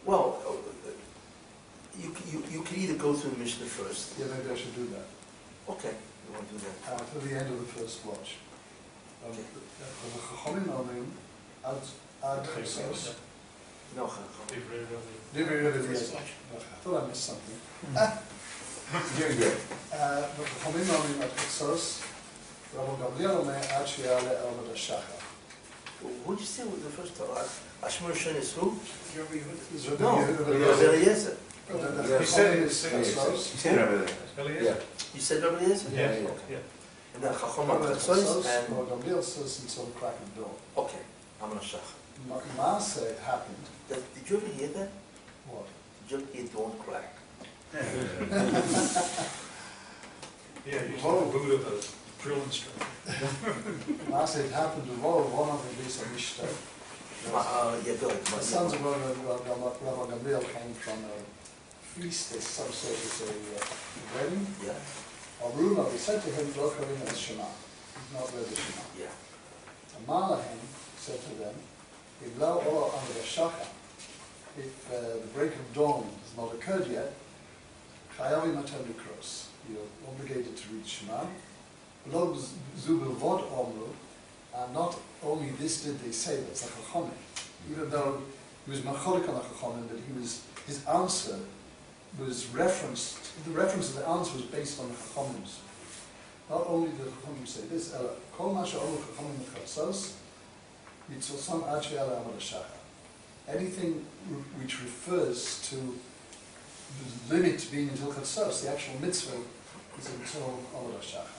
Well, you can either go through the Mishnah first. Yeah, maybe I should do that. Okay, you want to do that? Till the end of the first watch. Okay. The Chachamim אומרים עד חצות. No, Deviation. I thought I missed something. Very good. The Chachamim אומרים עד חצות. Rabbi Gamliel אומר עד שיעלה עבד השחר. Who did you say was the first time? Ashmur Shen is who? No, No, Rabbi Eliezer. You said it is You said Rabbi. Yeah. You said Rabbi Eliezer? Yeah. Okay. And then Chacham HaChatzos and... Rabbi Gamliel says until the crack of dawn. Okay, I'm going to shach. Maaseh happened. Did you ever hear that? What? Did you ever hear dawn crack? Yeah, you told the Buddha the drill instructor. Maaseh happened to roll one of the Lisa Mishnah. Yeah, go ahead. The sons of Rabbi Gamliel came from a feast, as some say it's a wedding. Yeah, Aruna, they said to him, look at him as Shema. He's not read the Shema. yeah. And Malahem said to them, if lo olo under the shachar, if the break of dawn has not occurred yet, chayavi matem likros, you're obligated to read Shema. Lo zubel vod omru, and not only this did they say, that's like a chachamim, even though he was macholik on a chachamim, but his answer was referenced, the reference of the answer was based on the chachamim's. Not only did the chachamim say this, kol ma she'omu chachamim mechatzos, mitzvosam ad she'ala amad hashachar. Anything which refers to the limit being until chatzos, the actual mitzvah is until amad hashachar.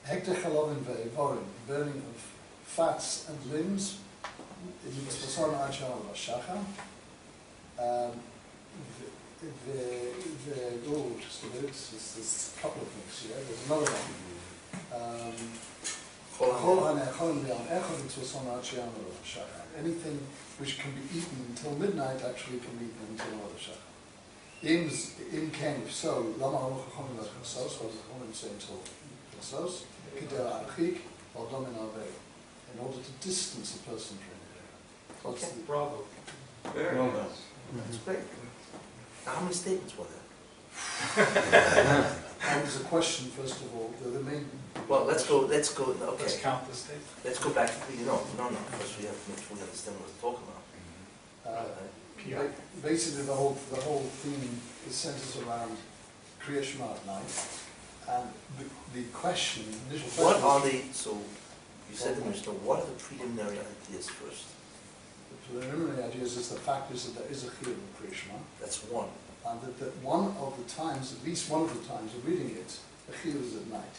Hekter chalovin ve'evorim, burning of fats and limbs, mitzvosam ad she'ala amad hashachar. Just a minute, there's a couple of things here. There's another one. Anything which can be eaten until midnight actually can be eaten until another shachar. In Ken, if so, Lama Chachamim Chachos, or the Chachamim say until Chachos, Kidei Achik, or Domin Avei, in order to distance a person from the day. Okay. Bravo. Very Well nice. done. That's great. Now, how many statements were there? And there's a question, first of all, the main... Well, let's go, Let's okay. count the state. Let's go back to, no. First we have to make sure we understand what we're talking about. Basically, the whole theme is centers around Kriya Shema at night, and the question, initial question. What are the, so you said to Mishnah, what are the preliminary ideas first? The preliminary ideas is the fact is that there is a chiyuv of Kriya Shema. That's one. and that one of the times, at least one of the times of reading it, the chiyuv is at night.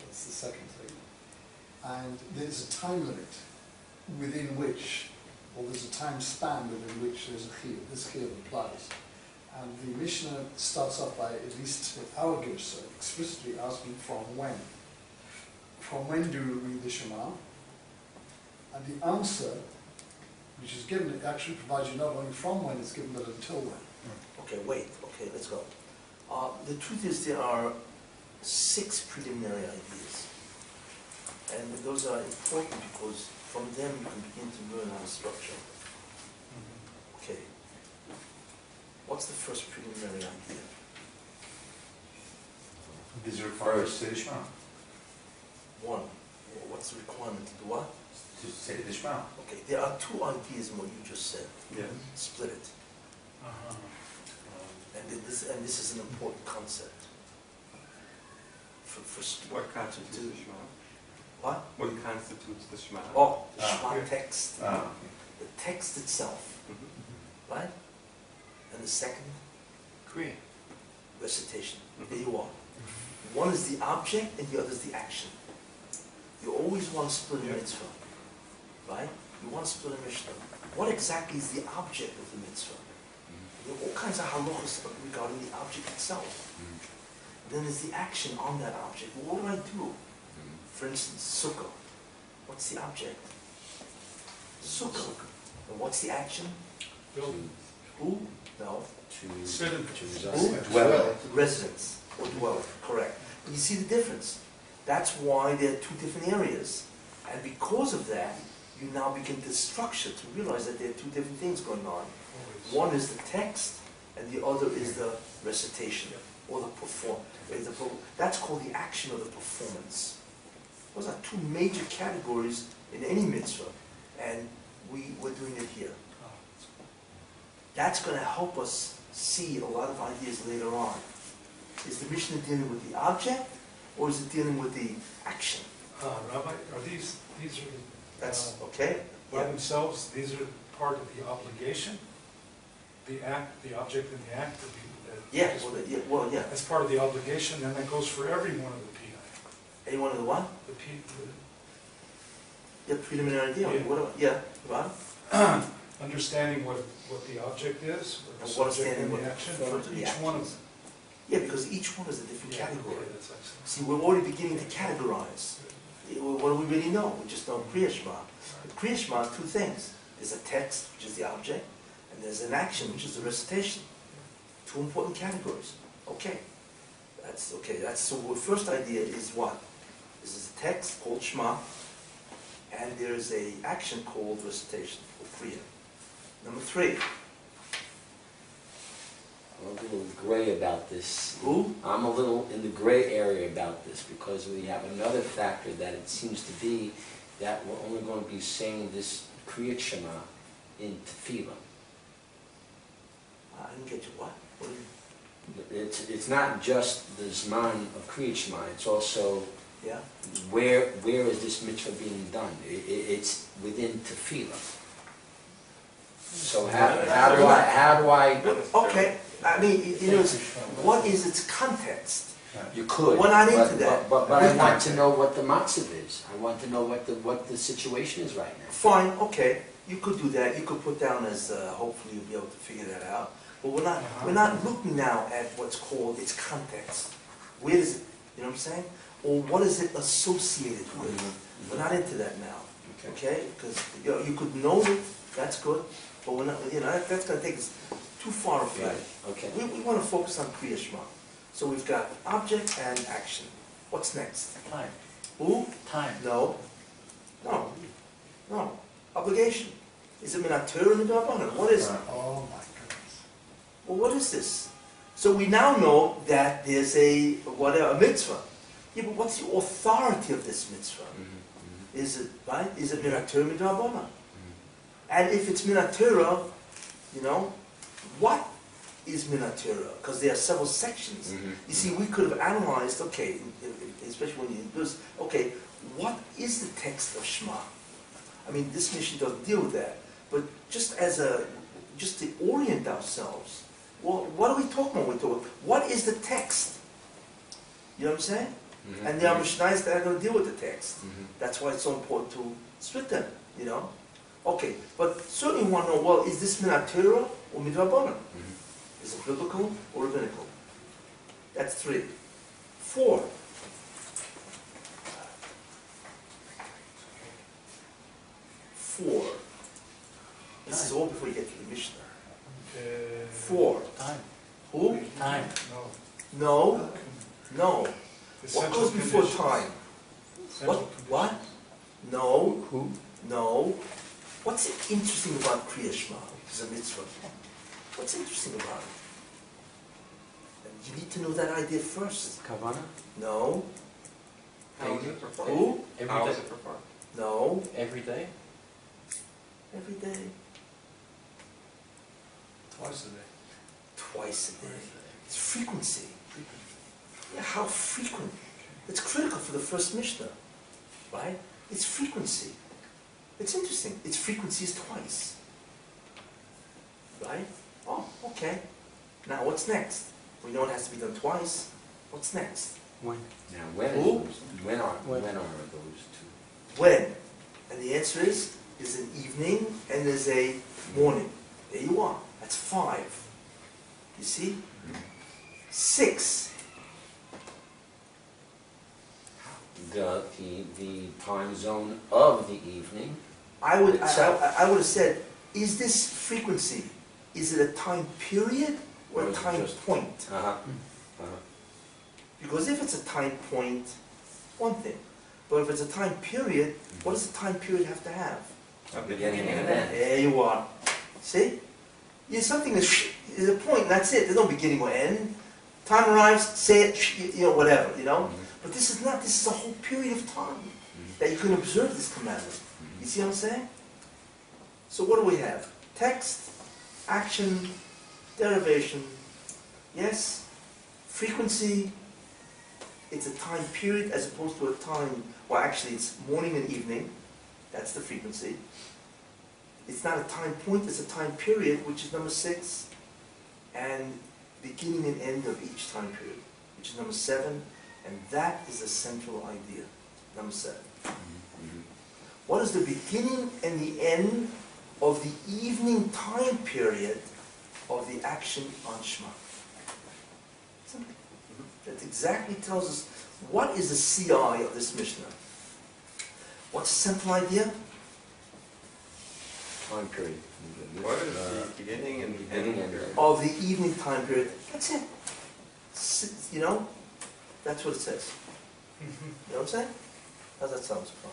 That's the second thing. And there's a time limit within which, or there's a time span within which there's a chiyuv. This chiyuv applies. And the Mishnah starts off by, at least our Gersa, explicitly asking from when. From when do we read the Shema? And the answer, which is given, it actually provides you not only from when, it's given, but until when. Okay, wait. Okay, let's go. The truth is there are 6 preliminary ideas. And those are important because from them you can begin to learn how to structure. Okay. What's the first preliminary idea? These refers to the Shema. 1. What's the requirement to do what? To say the Shema. Okay, there are 2 ideas in what you just said. Yes. Split it. And this is an important concept. What constitutes the Shema? What? What constitutes the Shema? Oh, the Shema yeah. text. Okay. The text itself. Right? And the second? Kriya. Recitation. There you are. One is the object and the other is the action. You always want to split a mitzvah. Right? You want to split a Mishnah. What exactly is the object of the mitzvah? There are all kinds of halachos regarding the object itself. Then there's the action on that object. Well, what do I do? For instance, sukkah. What's the object? Sukkah. And what's the action? Building. Who? No. Sit in. Who? Dwell. Residence or dwelling. Correct. You see the difference. That's why there are 2 different areas. And because of that, you now begin to structure to realize that there are 2 different things going on. One is the text, and the other is the recitation, or the perform. That's called the action or the performance. Those are 2 major categories in any mitzvah, and we're doing it here. That's going to help us see a lot of ideas later on. Is the Mishnah dealing with the object, or is it dealing with the action? Rabbi, are these are, That's okay. by themselves, these are part of the obligation? The act, the object and the act? Yeah, well, yeah. That's part of the obligation, and that goes for every one of the PI. Any one of the what? The P, Yeah, preliminary idea. Yeah. What about, yeah, what? understanding what the object is, or the And subject understanding and what the the action performance for of the each one of actions. them. Yeah, because each one is a different Yeah, category. okay, that's excellent. See, we're already beginning to categorize. What do we really know? We just know Kriya Shema. But Kriya Shema, 2 things. There's a text, which is the object, and there's an action, which is the recitation. 2 important categories. Okay. That's okay. So the first idea is what? This is a text called Shema, and there's a action called recitation, or Kriya. Number 3. I'm a little gray about this. Who? I'm a little in the gray area about this because we have another factor that it seems to be that we're only going to be saying this Kriyat Shema in Tefillah. I didn't get you. What? What do you... It's not just the Zman of Kriyat Shema, it's also Yeah? where is this mitzvah being done? It's within Tefillah. So how do I? Okay. I mean, you know, what is its context? You could. We're not into that. But I want to know what the matzav is. I want to know what the situation is right now. Fine, okay. You could do that. You could put down as, hopefully you'll be able to figure that out. But we're not looking now at what's called its context. Where is it, you know what I'm saying? Or what is it associated with? We're not into that now, okay? Because you could know it, that's good, but we're not, that's going to take us too far afield. Right. Okay. We want to focus on Kriya Shema. So we've got object and action. What's next? Time. Who? Time. No. Obligation. Is it minat Torah or midrabanan? What is it? Oh my goodness. Well, what is this? So we now know that there's a mitzvah. Yeah, but what's the authority of this mitzvah? Is it right? Is it minat Torah midrabanan? And if it's minat Torah, what is minat Torah? Because there are several sections. You see, we could have analyzed, okay, especially when you do this, okay, what is the text of Shema? I mean, this mission doesn't deal with that, but just to orient ourselves Well, what are we talking about? What is the text? You know what I'm saying? Mhm. And there are Mishnahs that are going to deal with the text. Mhm. That's why it's so important to split them, you know? Okay, but certainly you want to know, well, is this Minat Torah or Midrabanan? Mhm. Is it biblical or rabbinical? That's 3. 4. This is all before you get to the Mishnah. 4. Time. Who? Time. No. No. No. The What central goes before conditions. time? Central What? conditions. No. Who? No. What's interesting about Kriya Shema? It's a mitzvah. What's interesting about it? You need to know that idea first. Kavana? No. How is it performed? Who? Every How is day. it performed? No. Every day? Every day. Twice a day. Twice a day. It's frequency. Yeah, how frequent? It's critical for the first Mishnah, right? It's frequency. It's interesting. Its frequency is twice. Right? Oh, okay. Now what's next? We know it has to be done twice. What's next? When? Now, when Who? are those two? When? And the answer is there's an evening and there's a morning. There you are. That's 5. You see? 6. The time zone of the evening. I would Itself. I would have said, is this frequency, is it a time period or Or a is it time just- point? Uh-huh. Because if it's a time point, one thing. But if it's a time period, what does the time period have to have? A Beginning and and end. There you are. See? Yeah, something is a point, that's it. There's no beginning or end. Time arrives, say it, you know, whatever, you know? But this is not, this is a whole period of time that you can observe this commandment. You see what I'm saying? So what do we have? Text, action, derivation, yes? Frequency, it's a time period as opposed to a time, well actually it's morning and evening, that's the frequency. It's not a time point, it's a time period, which is number 6, and beginning and end of each time period, which is number 7, and that is the central idea, number 7. What is the beginning and the end of the evening time period of the action on Shema? Simple. That exactly tells us what is the CI of this Mishnah. What's the central idea? Time period. What is the beginning and the beginning end? and end. Of the evening time period. That's it. You know? That's what it says. You know what I'm saying? How's that sound so far?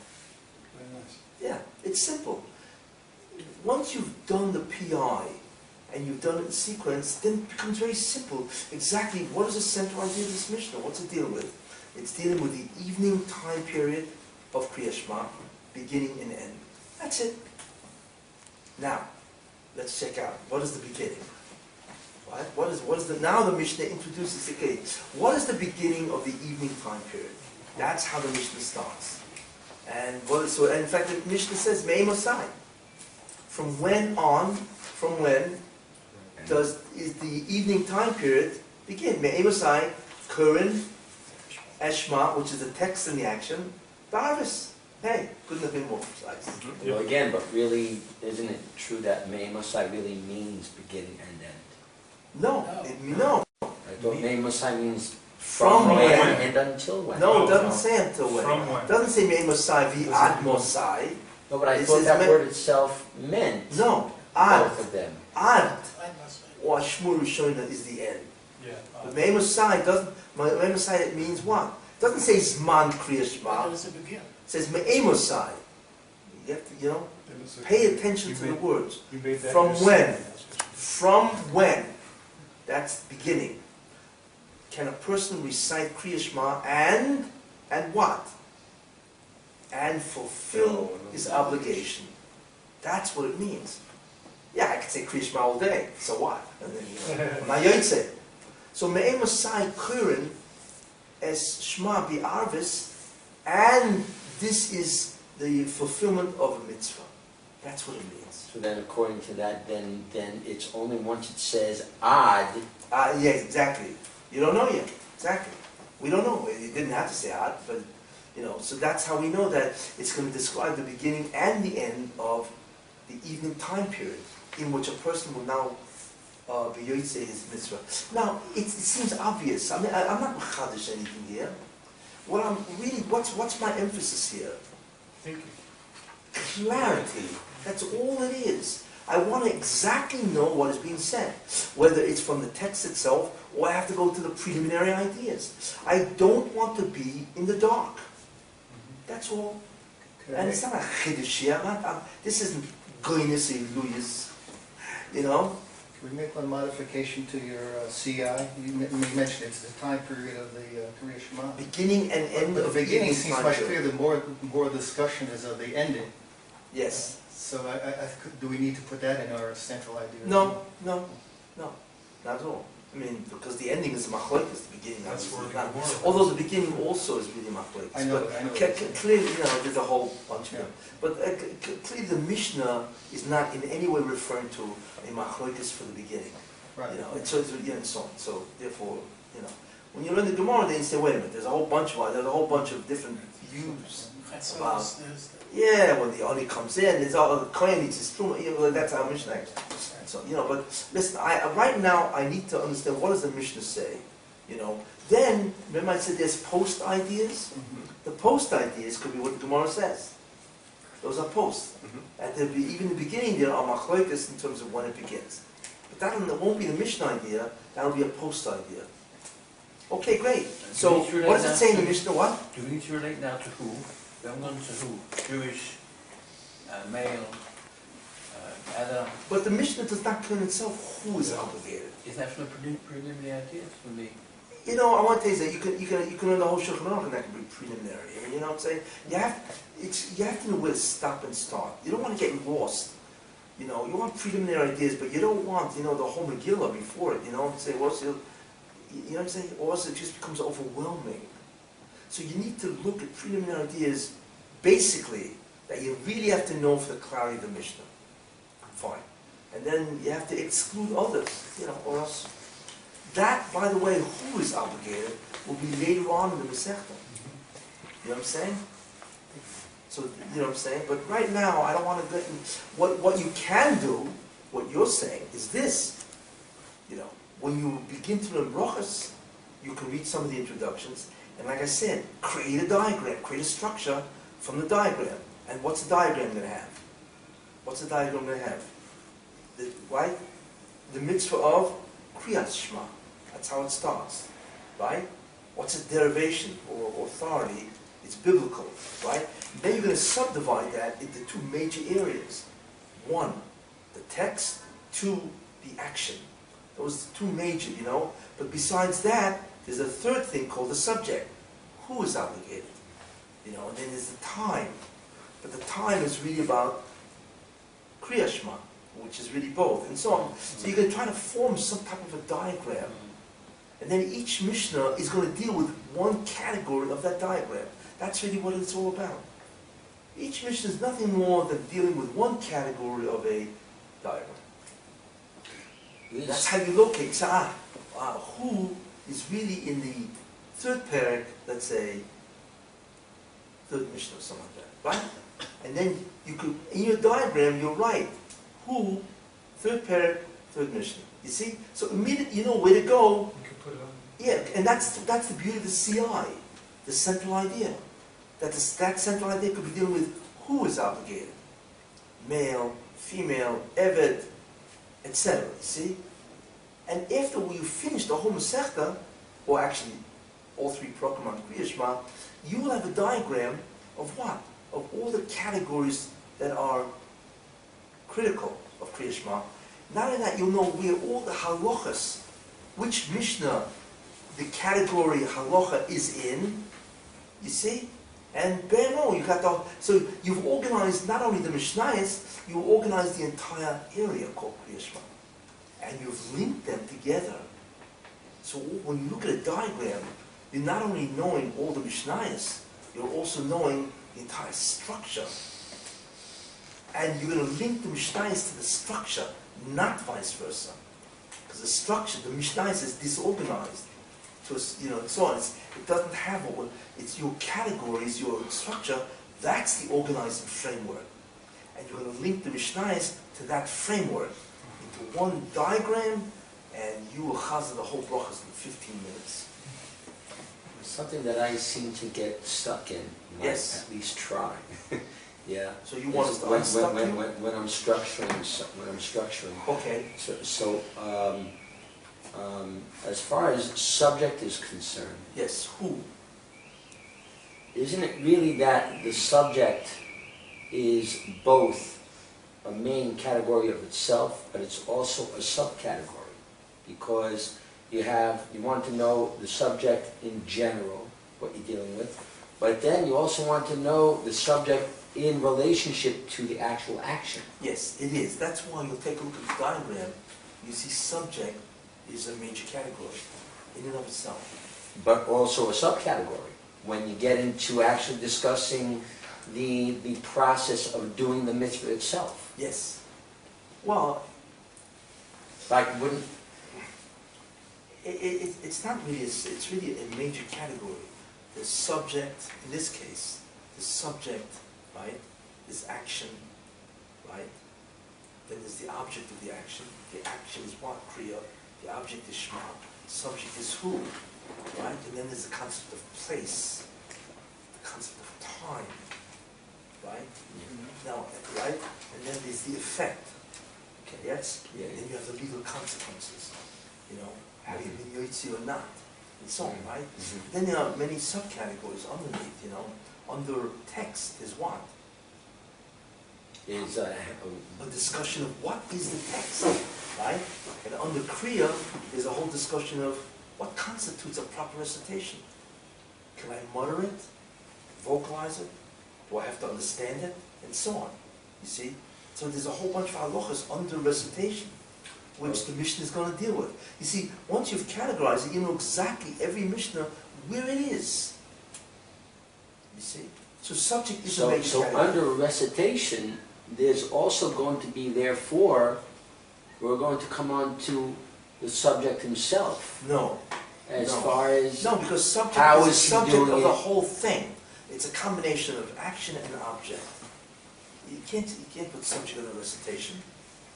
Very nice. Yeah, it's simple. Once you've done the PI and you've done it in sequence, then it becomes very simple. Exactly what is the central idea of this Mishnah? What's it dealing with? It's dealing with the evening time period of Kriya Shema, beginning and end. That's it. Now, let's check out. What is the beginning? What is the, now the Mishnah introduces the beginning. What is the beginning of the evening time period? That's how the Mishnah starts. And what is, so, in fact, the Mishnah says, Me'ei Mosai. From when is the evening time period begin? Me'ei Mosai, Kurin, Eshma, which is the text and the action, Barvis. Hey, couldn't have been more precise. Well, again, but really, isn't it true that Me'ei Mosai really means beginning and end? No, no. I thought Me'ei Mosai means From when when? and until when. No, it doesn't say until when. From when? It doesn't say Me'ei Mosai, V'ad Mosai. No, but I It thought says that me- word itself meant No, Ad. both of them. Ad, or Shmur Rishona is the end. Yeah. But Me'ei Mosai doesn't, Me'ei Mosai means what? It doesn't say Zman Kriya Shema. How does it begin? It says Me'ei Mosai. You have to, you know, pay attention to the words. You made that From yourself. when? From when? That's beginning. Can a person recite Kriya Shema and what? And fulfill his obligation. That's what it means. Yeah, I could say Kriya Shema all day. So what? And then, you know, I'm not Yotze. So Me'ei Mosai Kurin as Shema Bi'arvis, and this is the fulfillment of a mitzvah. That's what it means. So then according to that, then it's only once it says odd. Yeah, exactly. You don't know yet. Exactly. We don't know. It didn't have to say odd, but, so that's how we know that it's going to describe the beginning and the end of the evening time period in which a person will now be yotzei his mitzvah. Now, it seems obvious. I mean, I'm not machadish anything here. What's my emphasis here? Thinking. Clarity. That's all it is. I want to exactly know what is being said, whether it's from the text itself or I have to go to the preliminary ideas. I don't want to be in the dark. That's all. And it's not a chiddush here. This isn't goyness iluyas, Can we make one modification to your CI? You mentioned it's the time period of the Kriya Shema. Beginning and end The of beginning seems time much period. clearer, the more discussion is of the ending. Yes. So do we need to put that in our central idea? No, not at all. I mean, because the ending is machlokes, the beginning. That's where not, the Gemara- although the beginning also is really machlokes. I know. Clearly, there's a whole bunch of them. But clearly, the Mishnah is not in any way referring to a machlokes for the beginning. Right. And so on. So therefore, when you learn the Gemara, then you say, wait a minute, there's a whole bunch of different views. Wow. When the Oni comes in, there's all the Kohen needs his truma. That's how Mishnah acts. So, but listen, right now I need to understand what does the Mishnah say. Then remember I said there's post ideas. The post ideas could be what the Gemara says. Those are posts. Even in the beginning there are machlokes in terms of when it begins. But that won't be the Mishnah idea. That'll be a post idea. Okay, great. So what does it say in the Mishnah? What? Do we need to relate now to who? We haven't gone to who? Jewish, male, Adam. But the Mishnah does not claim itself who is obligated. Is that from the preliminary ideas for me? I want to tell you that you can learn the whole Shulchan Aruch and that can be preliminary. I mean, you know what I'm saying? You have to know where to stop and start. You don't want to get lost. You want preliminary ideas, but you don't want the whole Megillah before it. Say, you know what I'm saying? Or else it just becomes overwhelming. So you need to look at preliminary ideas, basically, that you really have to know for the clarity of the Mishnah. Fine. And then you have to exclude others, or else. That, by the way, who is obligated, will be later on in the Masechta. You know what I'm saying? So, you know what I'm saying? But right now, I don't want to get in. What you can do, what you're saying, is this. When you begin to learn brachas, you can read some of the introductions, and like I said, create a diagram, create a structure from the diagram. And what's the diagram going to have? What's the diagram going to have? Right? The mitzvah of Kriyas Shema. That's how it starts. Right? What's a derivation or authority? It's biblical. Right? Then you're going to subdivide that into two major areas. One, the text. Two, the action. Those are two major, But besides that, there's a third thing called the subject. Who is obligated? And then there's the time. But the time is really about Kriya Shema, which is really both, and so on. So you're going to try to form some type of a diagram. And then each Mishnah is going to deal with one category of that diagram. That's really what it's all about. Each Mishnah is nothing more than dealing with one category of a diagram. That's how you locate. So, who is really in the third parak, let's say, third Mishnah or something like that, right? And then you could, in your diagram, you're right. Who, third parak, third Mishnah. You see? So immediately you know where to go. You can put it on. Yeah, and that's the beauty of the CI, the central idea. That central idea could be dealing with who is obligated. Male, female, eved, etc. You see? And after you finish the whole Masechta, or actually all three Prakim on Kriya Shema, you will have a diagram of what? Of all the categories that are critical of Kriya Shema. Not only that, you'll know where all the halachas, which Mishnah the category halacha is in, you see? And you got so you've organized not only the Mishnayos, you organized the entire area called Kriya Shema. And you've linked them together. So when you look at a diagram, you're not only knowing all the Mishnayos, you're also knowing the entire structure. And you're going to link the Mishnahs to the structure, not vice versa. Because the structure, the Mishnahs is disorganized. To a, and so on. It doesn't have all. It's your categories, your structure. That's the organizing framework. And you're going to link the Mishnahs to that framework into one diagram, and you will chazal the whole brachas in 15 minutes. Something that I seem to get stuck in. Yes. At least try. Yeah. So you want us to when, unstuck when, you? when I'm structuring. Okay. So as far as subject is concerned, Yes. Who? isn't it really that the subject is both a main category of itself, but it's also a subcategory? Because you want to know the subject in general, what you're dealing with, but then you also want to know the subject in relationship to the actual action. Yes, it is. That's why you'll take a look at the diagram. You see subject is a major category in and of itself. But also a subcategory when you get into actually discussing the process of doing the mitzvah itself. Yes. Well, Like, wouldn't... it's not really, it's really a major category. The subject, in this case, the subject, right, is action, right? Then there's the object of the action. The action is what? Kriya. The object is Shema. Subject is who, right? And then there's the concept of place, the concept of time, right? Now, right? And then there's the effect. Okay, yes? Yeah. And then you have the legal consequences. Have you been yotzi or not? And so on, right? Mhm. Then there are many subcategories underneath, Under text is what? Is A discussion of what is the text, right? And under Kriya, there's a whole discussion of what constitutes a proper recitation. Can I mutter it? Vocalize it? Do I have to understand it? And so on. You see? So there's a whole bunch of halachas under recitation, which the Mishnah is going to deal with. You see, once you've categorized it, you know exactly every Mishnah where it is. You see? So subject is a major so category. under recitation, there's also going to be, therefore, we're going to come on to the subject himself. No. As No. far as No, because subject how is the is he subject doing of the it? whole thing. It's a combination of action and object. You can't put subject in a recitation.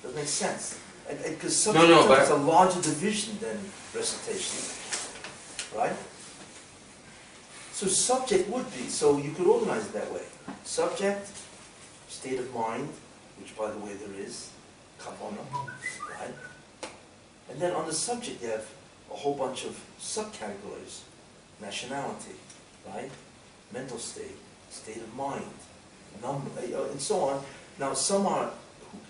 Doesn't make sense. Because subject but- is a larger division than recitation. Right? So subject would be, so you could organize it that way. Subject, state of mind, which by the way there is, kavanah, right? And then on the subject you have a whole bunch of subcategories. Nationality, right? Mental state, state of mind, number, and so on. Now some are,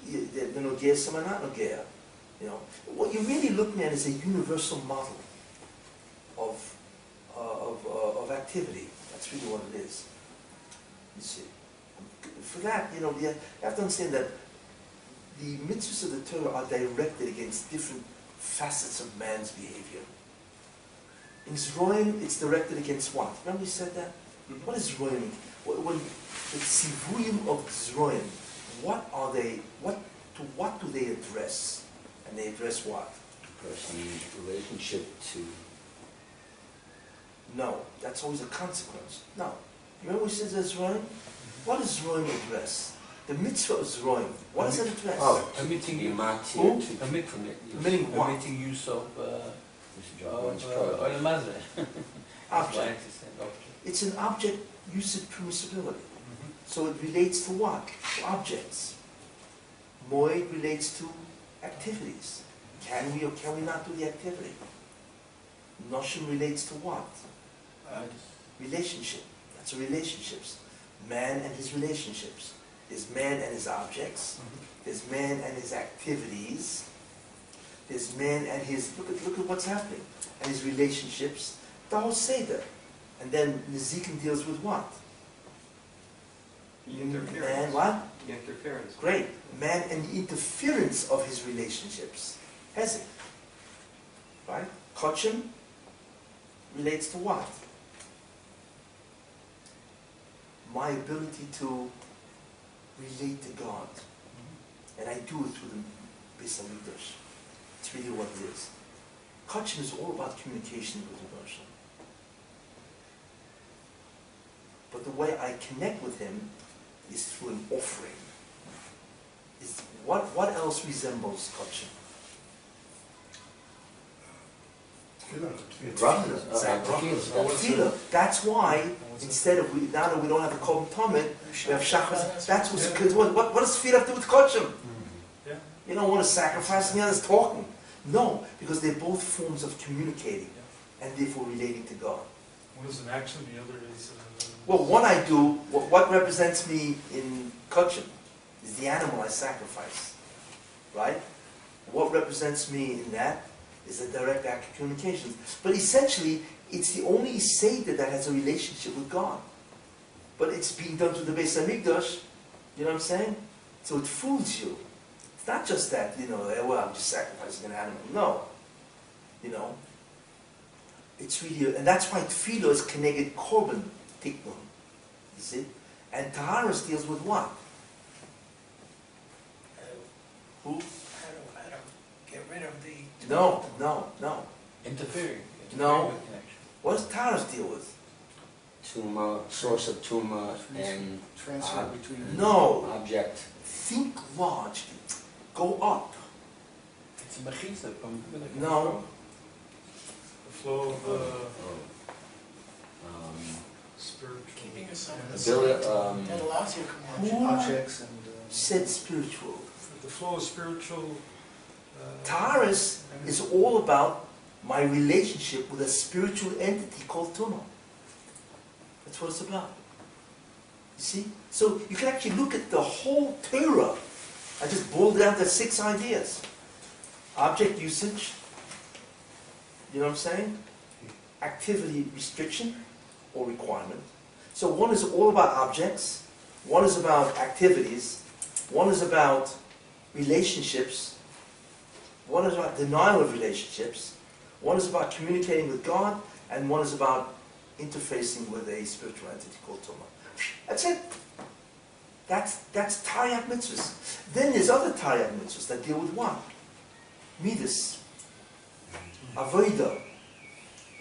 they're nogea, some are not nogea. What you're really looking at is a universal model of activity. That's really what it is. You see. For that, you have to understand that the mitzvahs of the Torah are directed against different facets of man's behavior. In Zroim, it's directed against what? Remember we said that? What is Zroim? When the tzivuyim of Zroim, what are they? What do they address? And they address what? person's relationship to... No, that's always a consequence. No. Remember we said that Zroim? What does Zroim address? The mitzvah of Zroim, what does it address? Oh, Permitting to you- be matir, Who? to Permitting what? Permitting use of one's product. oil mazre. Object. It's an object usage permissibility. So it relates to what? To objects. Moed relates to activities. Can we or can we not do the activity? Noshim relates to what? Relationship. That's relationships. Man and his relationships. There's man and his objects. There's man and his activities. There's man and his, look at what's happening. And his relationships. The whole Seder. And then Nezikin deals with what? Interference. Man, what? Interference. Great. Man and the interference of his relationships. Hezek. Right? Kochim relates to what? My ability to relate to God. And I do it through the Beis Hamikdash. It's really what it is. Kachim is all about communication with the Hashem. But the way I connect with him is through an offering. What else resembles Kachim? Tefillah. That's why instead of now that we don't have a Kol Tomid, we have Shachas. That's what does tefillah have to do with Kachim? Yeah. You don't want to sacrifice and the other's talking. No, because they're both forms of communicating and therefore relating to God. One is an action, the other is... Well, one I do, what represents me in Kachim is the animal I sacrifice, right? What represents me in that is a direct act of communication. But essentially, it's the only Seder that has a relationship with God. But it's being done through the Beis Hamikdash, you know what I'm saying? So it fools you. It's not just that, well, I'm just sacrificing an animal. No. It's really, and that's why Tefillah is connected Korban Tiknun. You see? And Taharas deals with what? Who? How to get rid of the... No. Interfering. No. With connection. What does Taharas deal with? Tuma, source of Tuma, and Transfer between... No. object. Think largely. Go up. It's a mechitza from... No. The flow of spiritual... Keeping yourself in the Ability, that allows you to come Who Objects and... said spiritual? The flow of spiritual... Taharas is all about my relationship with a spiritual entity called Tuma. That's what it's about. You see? So you can actually look at the whole Torah. I just boiled down to 6 ideas. Object usage. You know what I'm saying? Activity restriction or requirement. So one is all about objects. One is about activities. One is about relationships. One is about denial of relationships. One is about communicating with God. And one is about interfacing with a spiritual entity called Tuma. That's it. That's Taryag mitzvahs. Then there's other Taryag mitzvahs that deal with what? Midas. Avodah.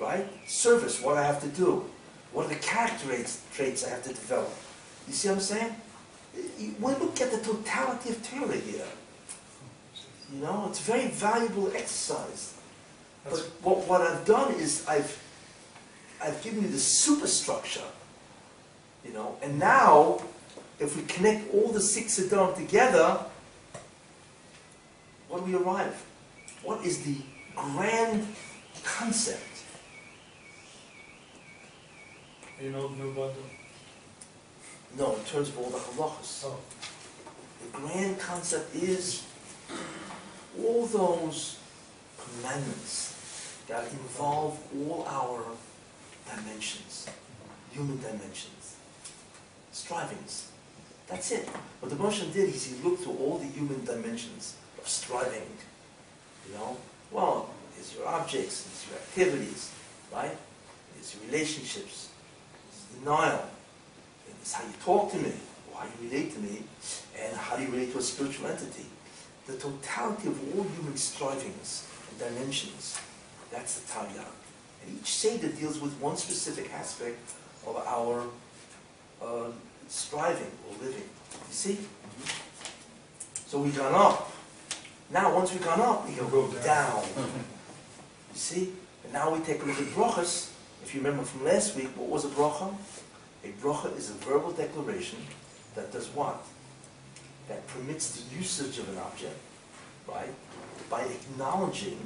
Right? Service, what I have to do. What are the character traits I have to develop? You see what I'm saying? We look at the totality of Torah here. It's a very valuable exercise. But what I've done is I've given you the superstructure, and now if we connect all the 6 Sedom together, what do we arrive? What is the grand concept? You know the new bundle? No, in terms of all the halachas. Oh. The grand concept is all those commandments that involve all our dimensions, human dimensions, strivings. That's it. What the Moshe did is he looked through all the human dimensions of striving. Well, there's your objects, there's your activities, right? There's your relationships, there's denial, and it's how you talk to me, or how you relate to me, and how you relate to a spiritual entity. The totality of all human strivings and dimensions, that's the Taryag. And each Seder deals with one specific aspect of our striving or living. You see? So we've gone up. Now, once we've gone up, we can go down. You see? And now we take a look at brachas. If you remember from last week, what was a bracha? A bracha is a verbal declaration that does what? That permits the usage of an object, right? By acknowledging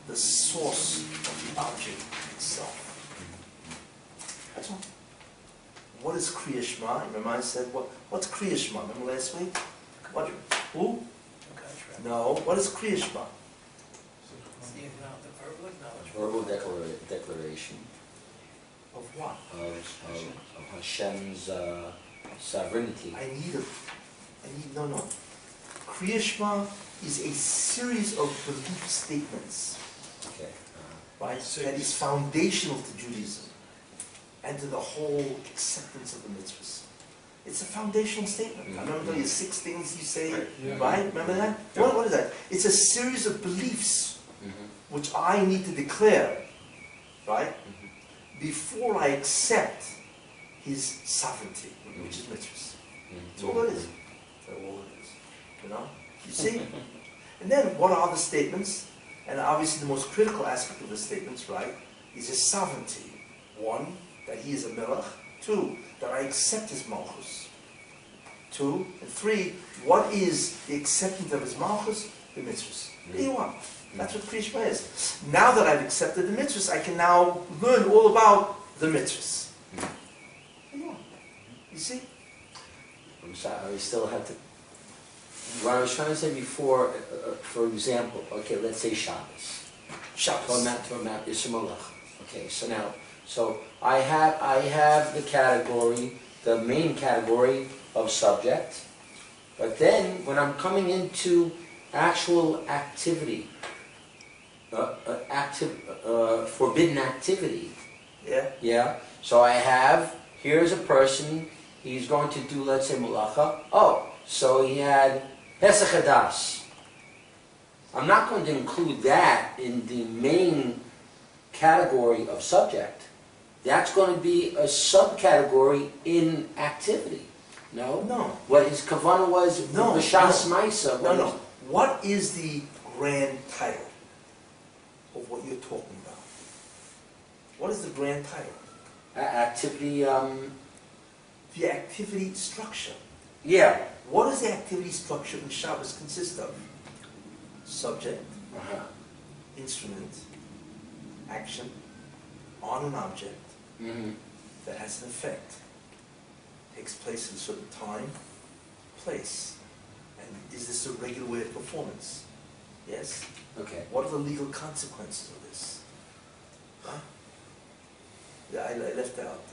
the source of the object itself. That's all. What is Kriya Shema? Remember I said, what's Kriya Shema? Remember last week? What? Who? No. What is Kriya Shema? the verbal acknowledgement. Verbal declaration Of what? of Hashem's sovereignty. No. Kriya Shema is a series of belief statements, Okay. right? That is foundational to Judaism and to the whole acceptance of the mitzvahs. It's a foundational statement. I remember the 6 things you say, Yeah. right? Remember that? What is that? It's a series of beliefs which I need to declare, right? Before I accept his sovereignty, which is mitzvahs. That's all it is. That's all it is. You know? You see? And then what are the statements? And obviously the most critical aspect of the statements, right, is his sovereignty. 1, that he is a melech. 2, that I accept his malchus. 2, and 3, what is the acceptance of his malchus? The mitzvahs. There you are. That's what Kriya Shema is. Now that I've accepted the mitzvahs, I can now learn all about the mitzvahs. There you are. You see? I'm sorry, I still have to. What I was trying to say before, for example, okay, let's say Shabbos. Shabbos. To a map, okay, so now, so I have the category, the main category of subject, but then when I'm coming into actual activity, forbidden activity, Yeah? so I have, here's a person, he's going to do, let's say, mulacha. Oh, so he had Pesach Hadas. I'm not going to include that in the main category of subject. That's going to be a subcategory in activity. No? No. What his kavanah was, No. B'shas Maisa. No. What is the grand title of what you're talking about? What is the grand title? Activity, The activity structure. yeah. What does the activity structure in Shabbos consist of? Subject, instrument, action, on an object that has an effect, takes place at a certain time, place. And is this a regular way of performance? Yes? Okay. What are the legal consequences of this? Huh? Yeah, I left out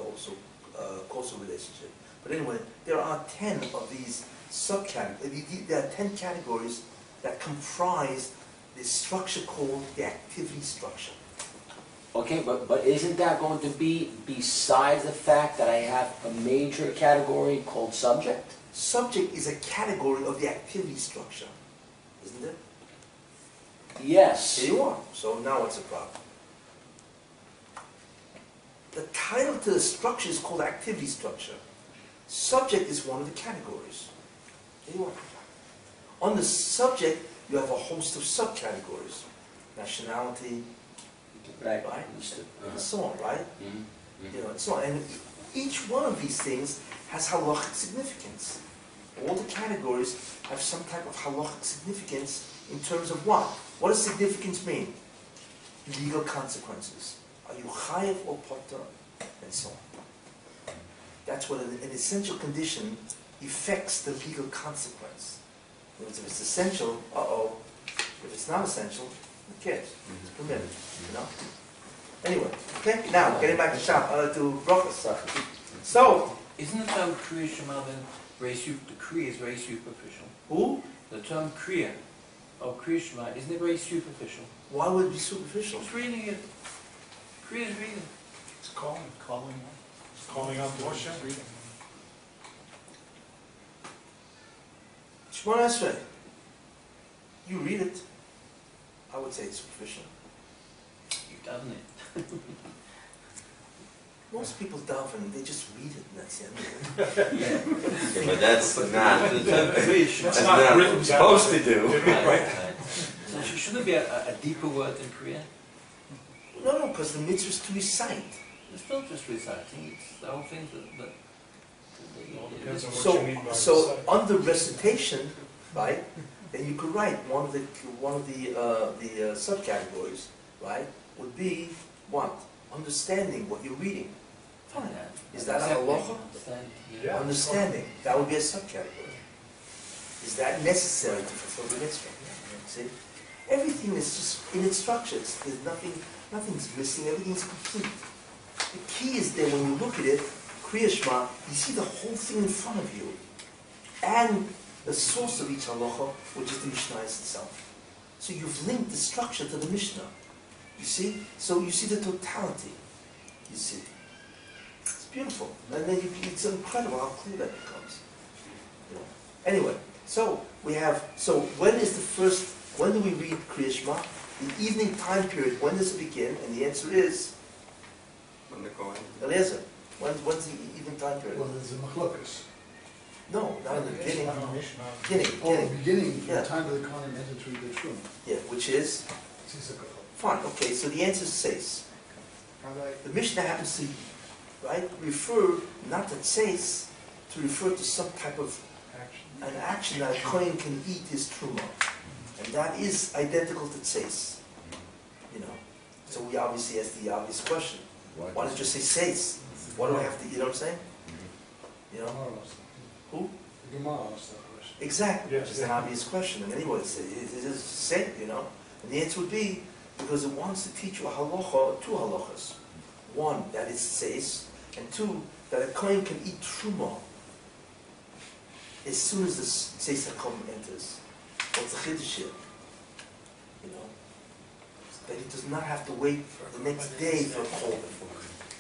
also causal relationship. But anyway, there are 10 of these subcategories. There are 10 categories that comprise this structure called the activity structure. Okay, but isn't that going to be besides the fact that I have a major category called subject? Subject is a category of the activity structure, isn't it? Yes. Here you are. So now what's the problem? The title to the structure is called activity structure. Subject is one of the categories. Here you are. On the subject, you have a host of subcategories. Nationality, Right. right? Understood. And so on, right? Mhm. You know, and so on. And each one of these things has halachic significance. All the categories have some type of halachic significance in terms of what? What does significance mean? Legal consequences. Are you chayav or potter? And so on. That's what an essential condition affects the legal consequence. In other words, if it's essential, if it's not essential, who cares? It's permitted, you know? Anyway, okay, now, getting back to brachas. So, Isn't the term Kriya Shema then the Kriya is very superficial? who? The term Kriya of Kriya Shema, isn't it very superficial? Why would it be superficial? Just reading it. Kriya is reading. It's calling out Moshe. Shemona Esrei. You read it. I would say it's superficial. You've done it. Most people daven, they just read it and that's the end of it. Yeah, but that's not, The term Kriya Shema. that's not what we're supposed to do. Right. So shouldn't there be a deeper word than Kriya? No, because the mitzvah is to recite. It's not just reciting, it's the whole thing that It all depends on what you mean by So recite. under recitation, right, then you could write one of the subcategories, right, would be what? Understanding what you're reading. Fine. Is that a halacha? Yeah. Understanding. That would be a subcategory. Is that necessary to fulfill the mitzvah? See? Everything is just in its structures. There's nothing's missing, everything's complete. The key is that when you look at it, Kriya Shema, you see the whole thing in front of you. And the source of each halacha, which is the Mishnah itself. So you've linked the structure to the Mishnah. You see? So you see the totality. You see? It's beautiful. And then it's incredible how clear that becomes. You know. Anyway, so we have, so when do we read Kriya Shema? The evening time period, when does it begin? And the answer is, When the Kohen. Eliezer, when's the evening time period? Well, there's a machlokas. No, not in the beginning. Oh, the beginning, from Yeah. the time of the Kohen entered to read the Shum. Yeah, which is? Fine, okay, so the answer is Seis. The Mishnah happens to, right, refer, not to Seis, to refer to some type of an action that a Kohen can eat his truma. And that is identical to Seis. You know, so we obviously ask the obvious question. Why don't you say Seis? What do I have to, you know what I'm saying? You know? Who? The Gemara asked that question. Exactly, which is an obvious question. And anyway, it is said, you know. And the answer would be, because it wants to teach you a halacha, two halachas. One, that it says, and two, that a kohen can eat truma as soon as the seis hakom enters. What's the chiddush here? You know, that he does not have to wait for the next day for a korban.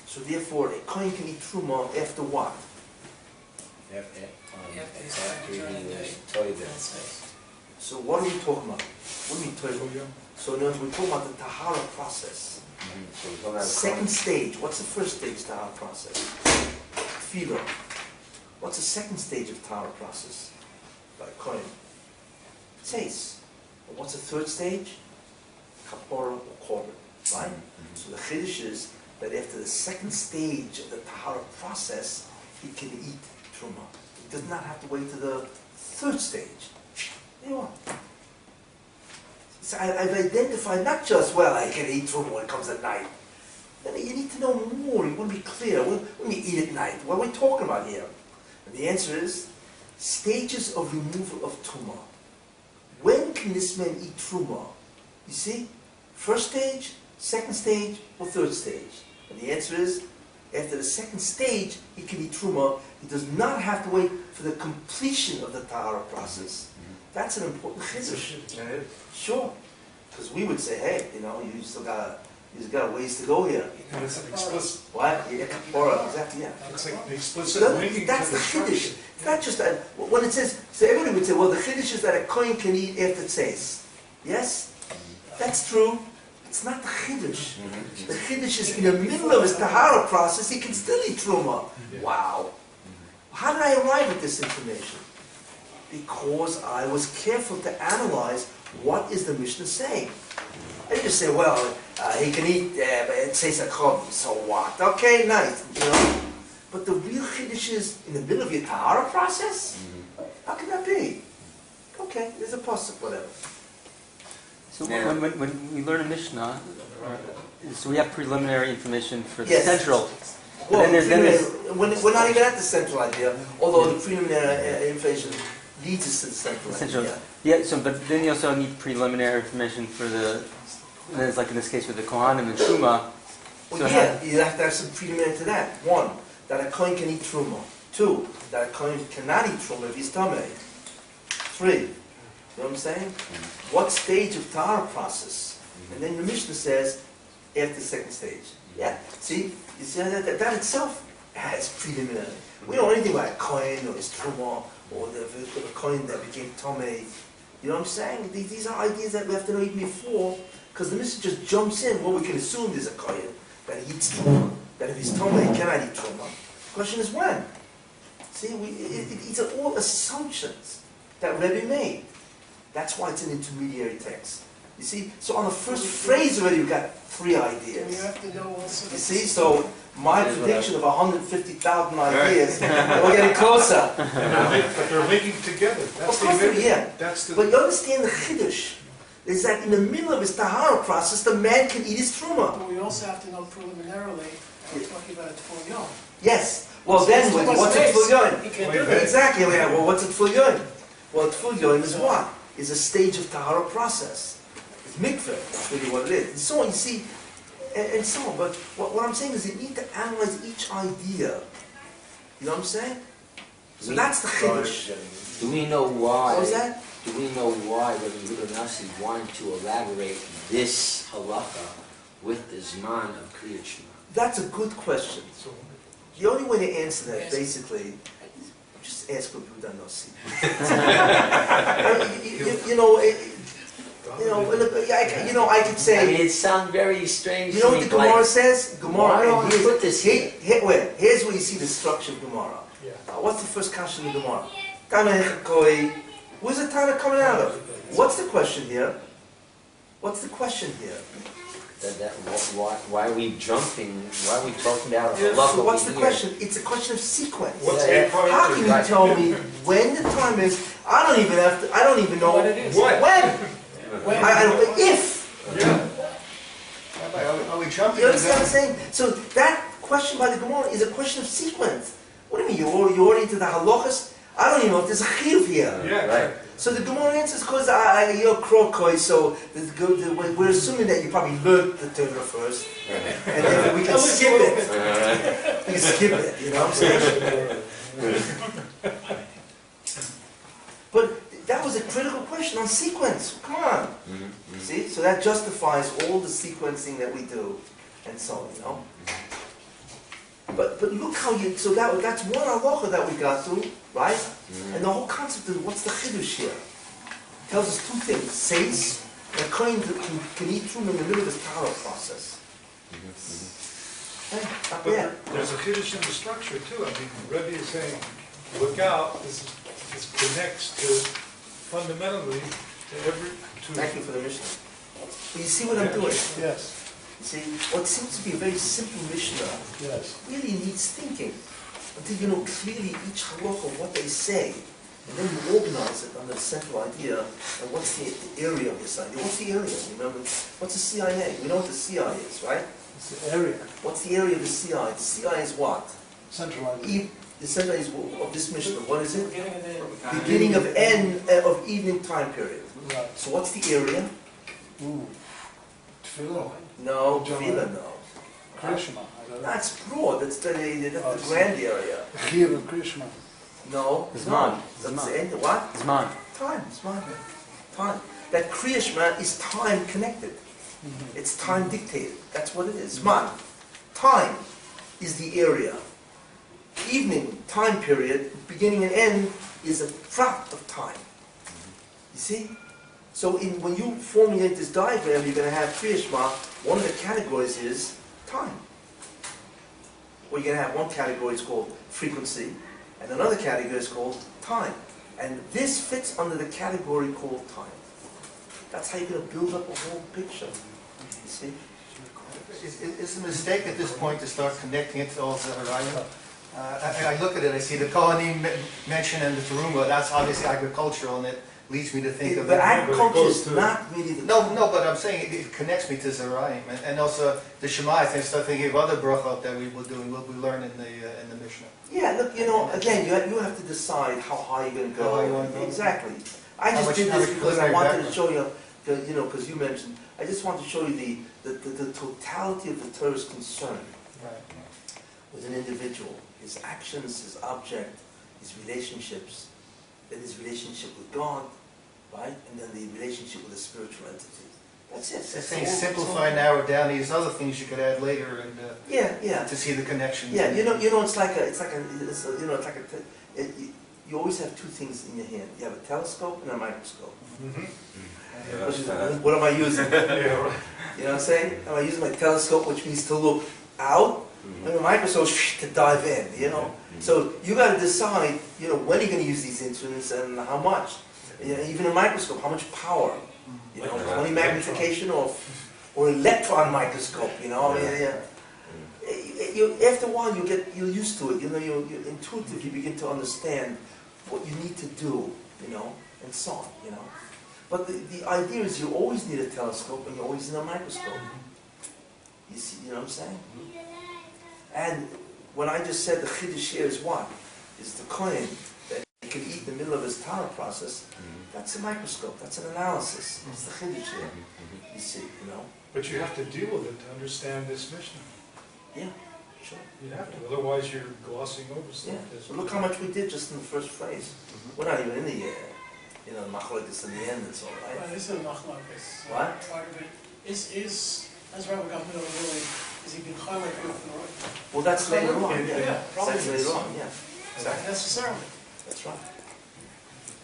So therefore, a kohen can eat truma after what? So what are we talking about? What do we talking about? So in other words, we're talking about the tahara process. Second stage. What's the first stage tahara process? Tefillah. What's the second stage of tahara process? By kohen. Seis. And what's the third stage? Kapora or korban. Right? So the chiddush is that after the second stage of the tahara process, he can eat truma. He does not have to wait to the third stage. You know what? So I've identified not just, well, I can eat truma when it comes at night. Then you need to know more. You want to be clear. When we eat at night, what are we talking about here? And the answer is stages of removal of truma. When can this man eat truma? You see, first stage, second stage, or third stage? And the answer is, after the second stage, he can eat truma. He does not have to wait for the completion of the tahara process. That's an important chiddush. Sure, because we would say, hey, you know, you still got a ways to go here. And it's an explicit. What? Yeah, kapora, exactly, yeah. It's like the explicit So linking that's to the the chiddush. structure. It's not just that. When it says, so everybody would say, well, the chiddush is that a kohen can eat after tzeis. Yes, that's true. It's not the chiddush. The chiddush is in the middle of his tahara process, he can still eat truma. Wow. How did I arrive at this information? Because I was careful to analyze what is the Mishnah saying. I didn't just say, well, he can eat, it says a chum, so what? Okay, nice, you know. But the real chiddush is in the middle of your tahara process? How can that be? Okay, there's a pasuk, whatever. So when we learn a Mishnah, so we have preliminary information for the Yes. central. Well, And then there's we're not even at the central idea, although the preliminary information leads us to the central central. idea. Yeah. So, but then you also need preliminary information for the. And then it's like in this case with the Kohanim and Truma. Well, So yeah, you have to have some preliminary to that. One, that a kohen can eat truma. Two, that a kohen cannot eat truma if he's tamei. Three, you know what I'm saying? What stage of tahara process? And then the Mishnah says, after the second stage. Yeah, see? You see that itself has preliminary. We don't know anything about a kohen or his truma or the kohen that became tamei. You know what I'm saying? These are ideas that we have to know even before, because the Mishnah just jumps in. Well, we can assume there's a kohen that he eats truma, that if he's tamei, he cannot eat truma. The question is when. See, these are all assumptions that Rabbi made. That's why it's an intermediary text. You see, so on the first phrase already you've got three ideas. You have to know also. You see, so my prediction of 150,000 ideas, we're getting closer. But they're linking together. That's Of course, the yeah. That's the. But you understand the chiddush is that in the middle of his tahara process, the man can eat his truma. But we also have to know preliminarily, we're talking about a full yom. Yes. Well, then what's a full yom? He can't do that. Exactly. Yeah. Well, what's a full yom? Well, a full yom is what? Is a stage of tahara process. It's mikveh. That's really what it is. And so on. You see, and so on. But what I'm saying is you need to analyze each idea. You know what I'm saying? So that's the chiddush. Do we know why? What was that? Do we know why Rabbi Yehuda Nasi wanted to elaborate this halacha with the Zman of Kriyat Shema? That's a good question. The only way to answer that, basically, just ask people who don't know secrets. I could say. I mean, it sounds very strange. You know what the Gemara says? Why don't we put this here? Here's where you see the structure of Gemara. Yeah. What's the first question in the Gemara? Where's the Tana coming out of? What's the question here? What's the question here? Why are we jumping? Why are we talking about a So what's the question? It's a question of sequence. What's the priority? How can you tell me when the time is? I don't even know What it is. What? when. When? I don't know if. Yeah. Rabbi, are we jumping? You understand what I'm saying? So that question by the Gemara is a question of sequence. What do you mean? You're already into the halachas? I don't even know if there's a chiyuv here. Yeah. Right. So the Gemara answers because you're krokoi, so we're assuming that you probably learned the Torah first, and then we can skip it. We can skip it, you know what I'm saying? But that was a critical question on sequence. Come on. See? So that justifies all the sequencing that we do, and so on, you know? But look how so that's one halacha that we got through, right? And the whole concept of what's the chiddush here? It tells us two things. Says that Kohen can eat from in the middle of his tahara process. Not bad. But there's a chiddush in the structure too. I mean, Rabbi is saying, look out, this connects to fundamentally to every... Thank you for the Mishnah. But you see what I'm doing? Yes, You see, what seems to be a very simple Mishnah yes. really needs thinking until you know clearly each halacha what they say, and then you organize it under a central idea. And what's the area of this idea? What's the area? Remember, what's the CIA? We know what the CIA is, right? It's the area, What's the area of the CIA? The CIA is what? central idea. The center is of this Mishnah. What is it? Beginning of the Beginning of end of evening time period. Right. So what's the area? Ooh. Tefillah. No, Tefillah, no. Krishma. I don't know. That's broad. That's the grand area. The Chiyuv of Krishma. No, Zman. That's Zman. the end. What? Zman. Time. Time. That Kriyashma is time connected. It's time dictated. That's what it is. Zman. Time is the area. Evening, time period, beginning and end is a prat of time. You see? So when you formulate this diagram, you're going to have Kriyashma. One of the categories is time. Or you're going to have one category is called frequency, and another category is called time. And this fits under the category called time. That's how you're going to build up a whole picture. You see? It's a mistake at this point to start connecting it to all Zeharayim. I look at it, I see the Kohanim mentioned and the Teruma, that's obviously agricultural, and it leads me to think of But it. agriculture is not really the... No, but I'm saying it connects me to Zerayim, and also the Shema. I start thinking of other brachot that we will do, and we learn in the Mishnah. Yeah, look, again, you have to decide how high you're going to go. How high you wanna go. Exactly. I How just much- did how this much because I preliminary wanted to show you, because you mentioned, I just wanted to show you the totality of the Torah's concern Right. with an individual. His actions, his object, his relationships, then his relationship with God, right? And then the relationship with the spiritual entity. That's it. It's That's saying all. simplify, narrow down these other things you could add later, and Yeah. to see the connections. Yeah, you know, you always have two things in your hand. You have a telescope and a microscope. What am I using? You know what I'm saying? Am I using my telescope, which means to look out, and a microscope to dive in, you know? So you got to decide, when you're going to use these instruments and how much. Even a microscope, how much power? 20 magnification or electron microscope, After a while, you're used to it. You intuitively begin to understand what you need to do, and so on, But the idea is you always need a telescope and you always need a microscope. You see, you know what I'm saying? And what I just said, the chiddush here is what? Is the coin that he can eat in the middle of his Torah process. That's a microscope. That's an analysis. It's the chiddush here. You see, But you have to deal with it to understand this Mishnah. Yeah, sure. You have to, otherwise you're glossing over stuff. Yeah. So look how much we did just in the first phrase. We're not even in the machlokes in the end. It's all right. Well, this is a machlokes. What? Part of it is as Rabbi got middle really, is he been highlighted with the Well, that's later on, Yeah, yeah. probably That's later is. on, yeah. Not Exactly. necessarily. That's right.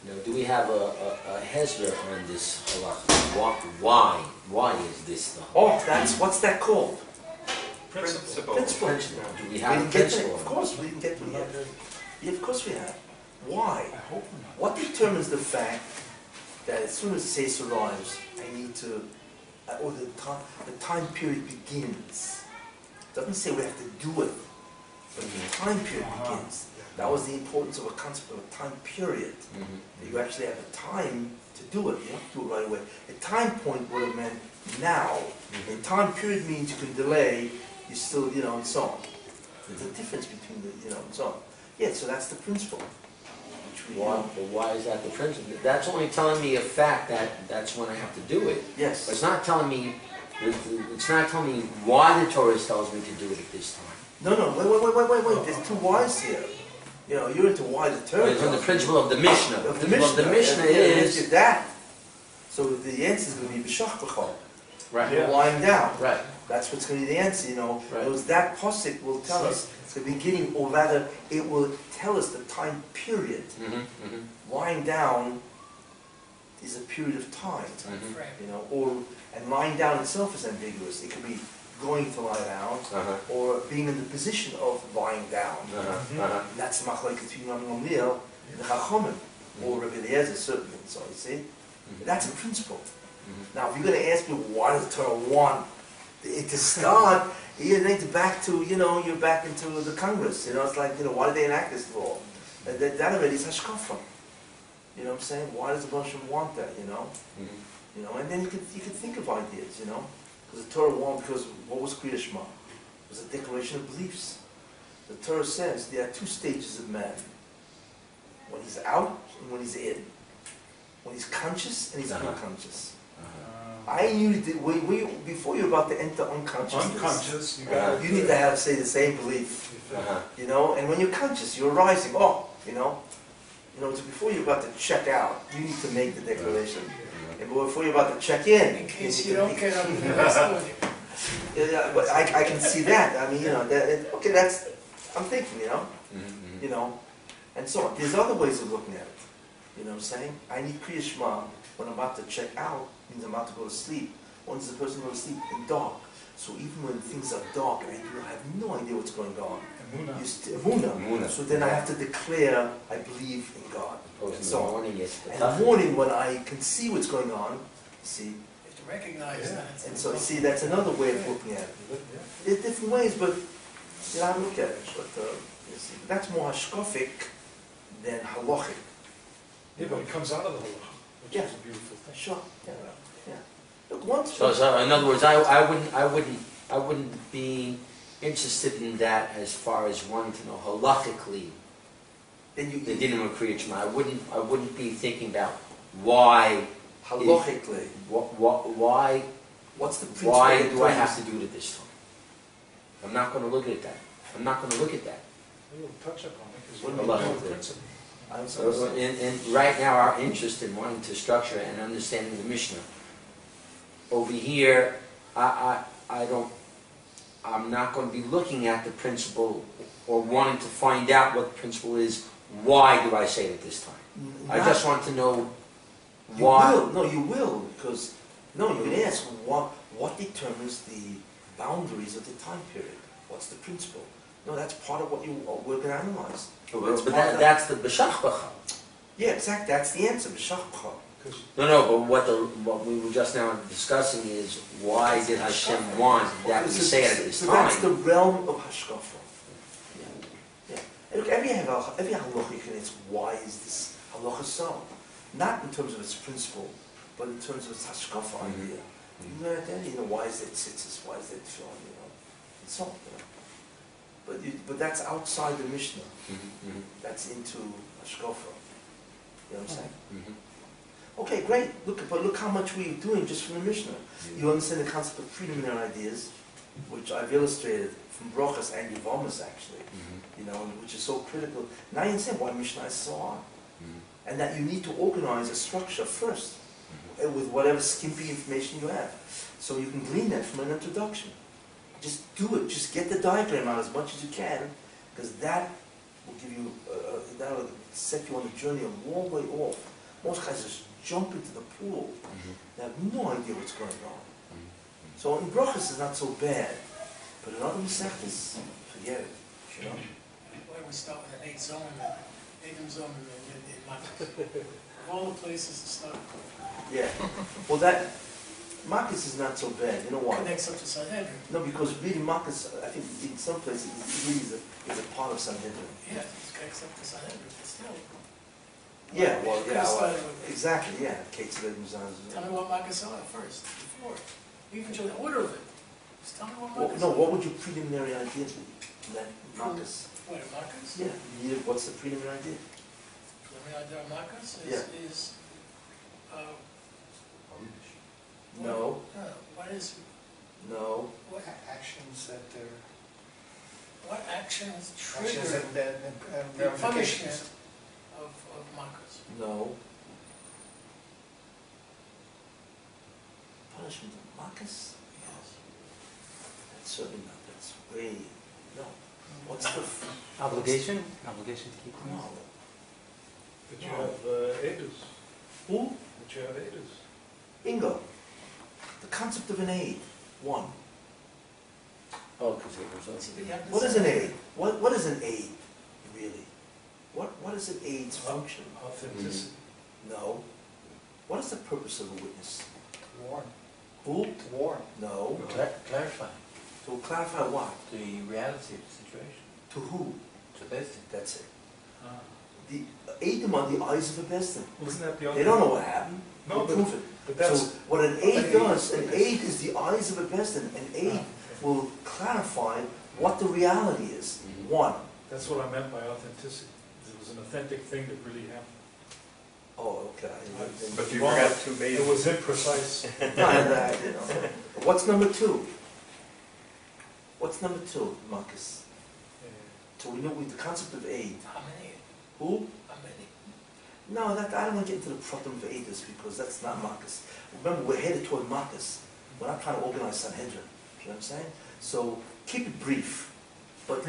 Now, do we have a hesder on this halakha? Why is this the Oh, what's that called? Principle. Principle. principle? Do we We have a didn't get to it. principle? Of course, we didn't get to it yet. Yeah, of course we have. Why? I hope not. What determines the fact that as soon as Seis arrives, I need to, or the time period begins? It doesn't say we have to do it, but the time period begins. That was the importance of a concept of a time period. That you actually have a time to do it. You don't do it right away. A time point would have meant now. A time period means you can delay, you still, and so on. There's a difference between the, and so on. Yeah, so that's the principle. Why is that the principle? That's only telling me a fact that that's when I have to do it. Yes. But it's not telling me. It's not telling me why the Torah tells me to do it at this time. No, wait. There's two whys here. You're into why the Torah. It's on the principle of the Mishnah. Of the Mishnah. The Mishnah is that. So the answer is going to be b'shach b'chol. right. Lying down. Right. That's what's going to be the answer, Right. It was that posik will tell us the beginning, or rather, it will tell us the time period. Lying down is a period of time, and lying down itself is ambiguous. It could be going to lie down, or being in the position of lying down. And that's the machlokes between Rabbi Mendel and the Chachamim, or Rabbi Eliezer, certainly. So you see, that's a principle. Now, if you're going to ask me why does the Torah want it to start, you're back to, you're back into the Congress. It's like, why did they enact this law? That already is hashkafa. You know what I'm saying? Why does a bunch of them want that? And then you could think of ideas. Because the Torah wanted, because what was Kriya Shema? It was a declaration of beliefs. The Torah says there are two stages of man: when he's out and when he's in. When he's conscious and he's unconscious. I knew that before you're about to enter unconsciousness, you need to have, say, the same belief. And when you're conscious, you're rising. So before you're about to check out, you need to make the declaration. And before you're about to check in case you don't get on the next yeah, but I can see that. I mean, okay, that's, I'm thinking, and so on. There's other ways of looking at it. You know what I'm saying? I need Kriya Shema when I'm about to check out, means I'm about to go to sleep. When does the person go to sleep? In dark. So even when things are dark and I have no idea what's going on, Emunah. So then I have to declare I believe in God. And so on. And in the morning when I can see what's going on, see, You have to recognize that. and so see, that's another way of looking at it. There's different ways, but I look at it. But that's more hashkafic than halachic. Yeah, but it comes out of the halacha, which is a beautiful thing. Sure. Yeah. Look, once. So in other words, I wouldn't be interested in that as far as wanting to know halachically Then you the dinner of Kriya Shema. I wouldn't be thinking about why halachically. why What's the principle? why do I have to do it at this time? I'm not going to look at that. I'm not going to look at that. We'll touch upon it, because What we're about not it? the principle. And right now our interest in wanting to structure and understanding the Mishnah. Over here, I'm not going to be looking at the principle or wanting to find out what the principle is. Why do I say it at this time? I just want to know why. You will, because you can ask what determines the boundaries of the time period. What's the principle? No, that's part of what we're going to analyze. But that's the b'shach b'cha. Yeah, exactly. That's the answer. B'shach b'cha. No, but what we were just now discussing is why did Hashem want that we say it at this so time? that's the realm of hashkafa. Yeah. And look, every halacha you can ask, why is this halacha so? Not in terms of its principle, but in terms of its hashkafa idea. Why is it tzitzis? Why is it tefillin? And so on. But that's outside the Mishnah. That's into hashkafa. You know what I'm saying? Okay, great. Look how much we're doing just from the Mishnah. You understand the concept of preliminary ideas, which I've illustrated from Brochas and Yevamis actually, which is so critical. Now you understand why Mishnah is so hard. And that you need to organize a structure first, with whatever skimpy information you have. So you can glean that from an introduction. Just do it. Just get the diagram out as much as you can, because that will give you, that will set you on a journey a long way off. Most guys just jump into the pool. They have no idea what's going on. So in brachas it's not so bad, but in other mesechtas, forget it. You know. Why don't we start with an 8 zone, Adam zone in Makkos? Of all the places to start. Yeah. Well, that Makkos is not so bad. You know why? Connects up to Sanhedrin. No, because reading Makkos, I think in some places, it really is a part of Sanhedrin. Yeah, it connects up to Sanhedrin, but still. Yeah, well, Could've yeah, well, started with- exactly, yeah. Kate's Red Tell me what Makkos are first, before. Even show the order of it. Just tell me what Well, Makkos no, are. what would your preliminary idea be in that Makkos? What, Makkos? Yeah, what's the preliminary idea? Preliminary idea of Makkos Yeah. is, No, what is, no. what, Actions that are, what actions actions trigger and the ramifications. punishment of Makkos? No. Punishment of Makkos? Yes. That's certainly not, that's way, no. What's the, Obligation? Obligation to keep them? no. But you have edus. Who? But you have edus. Bingo. The concept of an aid, one. Oh, because it was See, but you have to What is say- an aid? What is an aid, really? What is an aid's function? Authenticity. No. What is the purpose of a witness? Warn. Who? To warn. No. Clarify To clarify what? the reality of the situation. To who? To this. That's it. Ah. The aid them on the eyes of a bezdin. Wasn't that the other? They don't know what happened. No, They prove it. but So that's, what an aid an does, aid- an aid is the eyes of a bezdin. An aid will clarify what the reality is. One. that's what I meant by authenticity. It was an authentic thing that really happened. Oh, okay. But you Well, forgot two It bases. was imprecise. What's number two? What's number two, Marcus? So we know with the concept of aid. How many? Who? How many? No, that I don't want to get into the problem of aiders because that's not Marcus. Remember, we're headed toward Marcus. We're not trying to organize Sanhedrin. You know what I'm saying? So keep it brief, but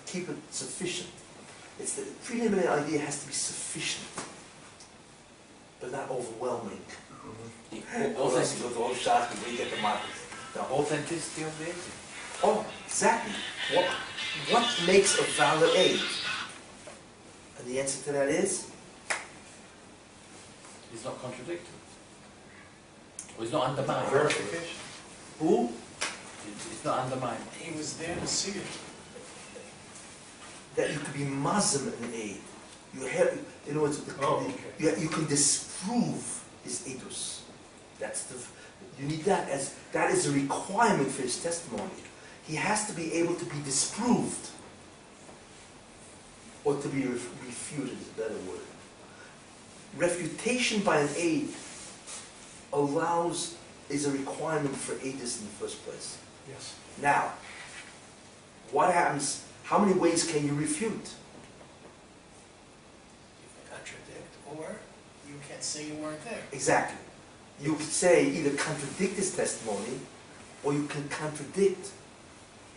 keep it sufficient. It's the preliminary idea has to be sufficient, but not overwhelming. All this goes all shocked when we get the Marcus. No. Authenticity of the agent. Oh, exactly. What makes a valid aid? And the answer to that is? It's not contradictory. Or it's not undermined. Verification. Who? It's not undermined. He was there to see it. That you could be Muslim in aid. You have, in other words, Oh, okay. you can disprove his edus. That's the, you need that as, that is a requirement for his testimony. He has to be able to be disproved. Or to be refuted is a better word. Refutation by an aid is a requirement for aidus in the first place. Yes. Now, what happens, how many ways can you refute? You can contradict, or you can say you weren't there. Exactly. You could say, either contradict his testimony, or you can contradict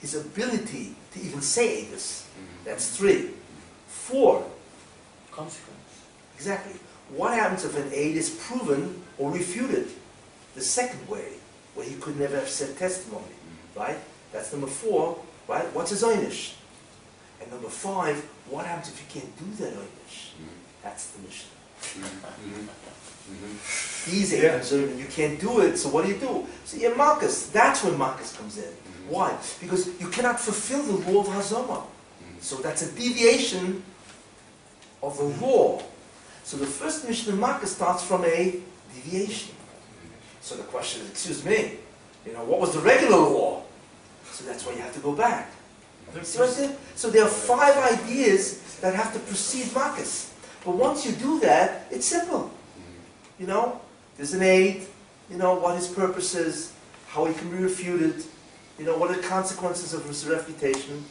his ability to even say aidus. That's 3. 4, Consequence. exactly. What happens if an aid is proven or refuted? The second way, where he could never have said testimony, right? That's number 4, right? What's his einish? And number 5, what happens if you can't do that einish? That's the Mishnah. These items, you can't do it, so what do? So you're Marcus. That's when Marcus comes in. Why? Because you cannot fulfill the law of Hazama. So that's a deviation of the law. So the first Mishnah in Marcus starts from a deviation. So the question is, excuse me, what was the regular law? So that's why you have to go back. See what I did? So there are 5 ideas that have to precede Marcus. But once you do that, it's simple. There's an aid, what his purpose is, how he can be refuted, what are the consequences of his refutation,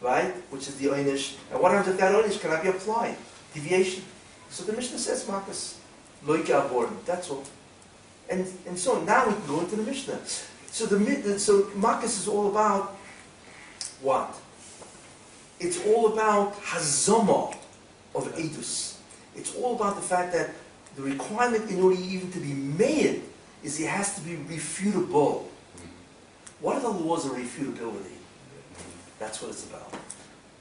right? Which is the einish. And what happens if that einish cannot be applied? Deviation. So the Mishnah says, Marcus, loike aborn, that's all. And so now we can go into the Mishnah. So Marcus is all about what? It's all about hazoma of edus. It's all about the fact that the requirement in order even to be made is it has to be refutable. What are the laws of refutability? That's what it's about.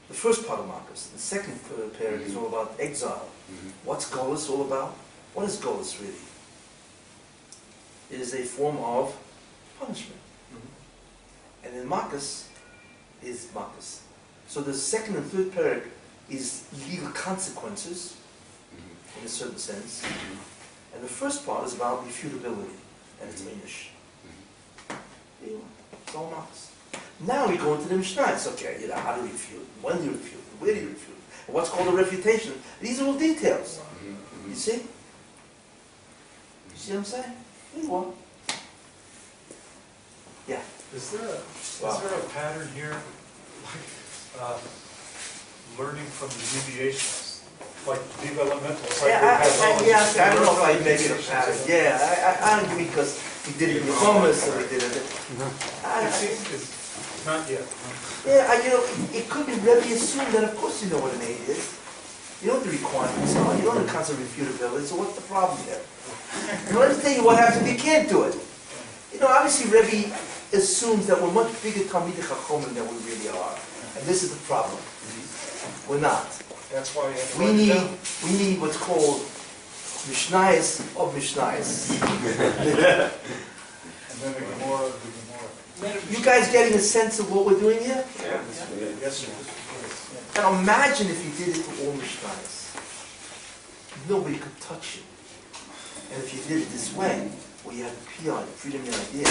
The first part of Marcus. The second paragraph is all about exile. What's Golus all about? What is Golus really? It is a form of punishment. And then Marcus is Marcus. So the second and third paragraph is legal consequences, in a certain sense. And the first part is about refutability, and it's English. It's all Marcus. Now we go into the Mishnah. It's okay, how do you refute? When do you refute? Where do you refute? And what's called a refutation? These are all details. You see? You see what I'm saying? Here you are. Yeah. Is there a pattern here, like learning from the deviations, like developmental psychopathology? I don't know if I make it a pattern. Yeah, I don't agree because we did it in the Thomas and we did it. It's not yet. Yeah, it could be Rabbi assumed that of course you know what an aid is. You know what the requirements are. You know the concept of refutability. So what's the problem there? Let me tell you what happens if you can't do it. Obviously Rabbi assumes that we're much bigger Talmidei Chachomim than we really are. And this is the problem. We're not. That's why you have to We write it need, down. we need what's called Mishnayos of Mishnayos. And then the Gemara of the Gemara. You guys getting a sense of what we're doing here? Yes, sir. Now imagine if you did it to all Mishnayos. Nobody could touch you. And if you did it this way, where you have the PI, the freedom of idea,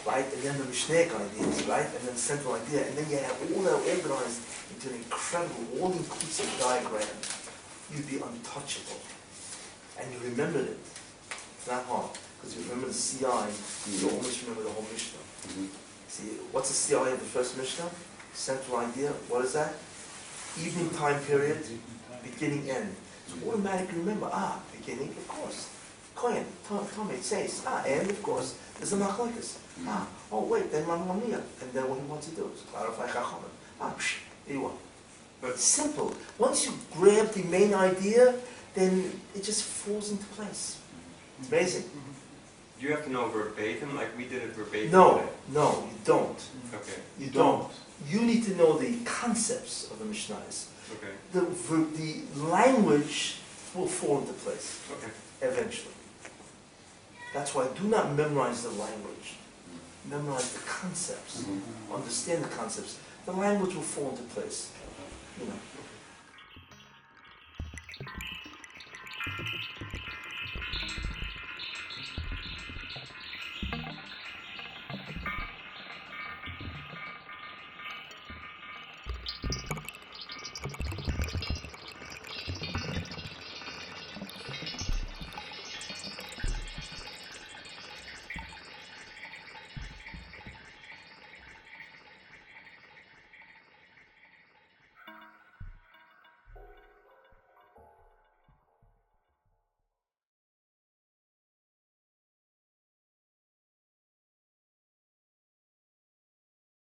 right? And then the Mishnaic ideas, right? And then the central idea. And then you have all that organized into an incredible, all-inclusive diagram. You'd be untouchable. And you remembered it. It's not hard. Because you remember the CI, you almost remember the whole Mishnah. See, what's the CI of the first Mishnah? Central idea. What is that? Evening time period, beginning, end. So automatically remember, beginning, of course. Kohen, Tomei, says, and of course, there's a machlokes. Wait, then Mamamia. And then what he wants to do is clarify Chachamim. Here you are. But simple. Once you grab the main idea, then it just falls into place. It's amazing. Do you have to know verbatim, like we did it verbatim? No, you don't. Okay. You don't. You need to know the concepts of the Mishnahs. Okay. The language will fall into place. Okay. Eventually. That's why do not memorize the language. Memorize the concepts. Understand the concepts. The language will fall into place. You know.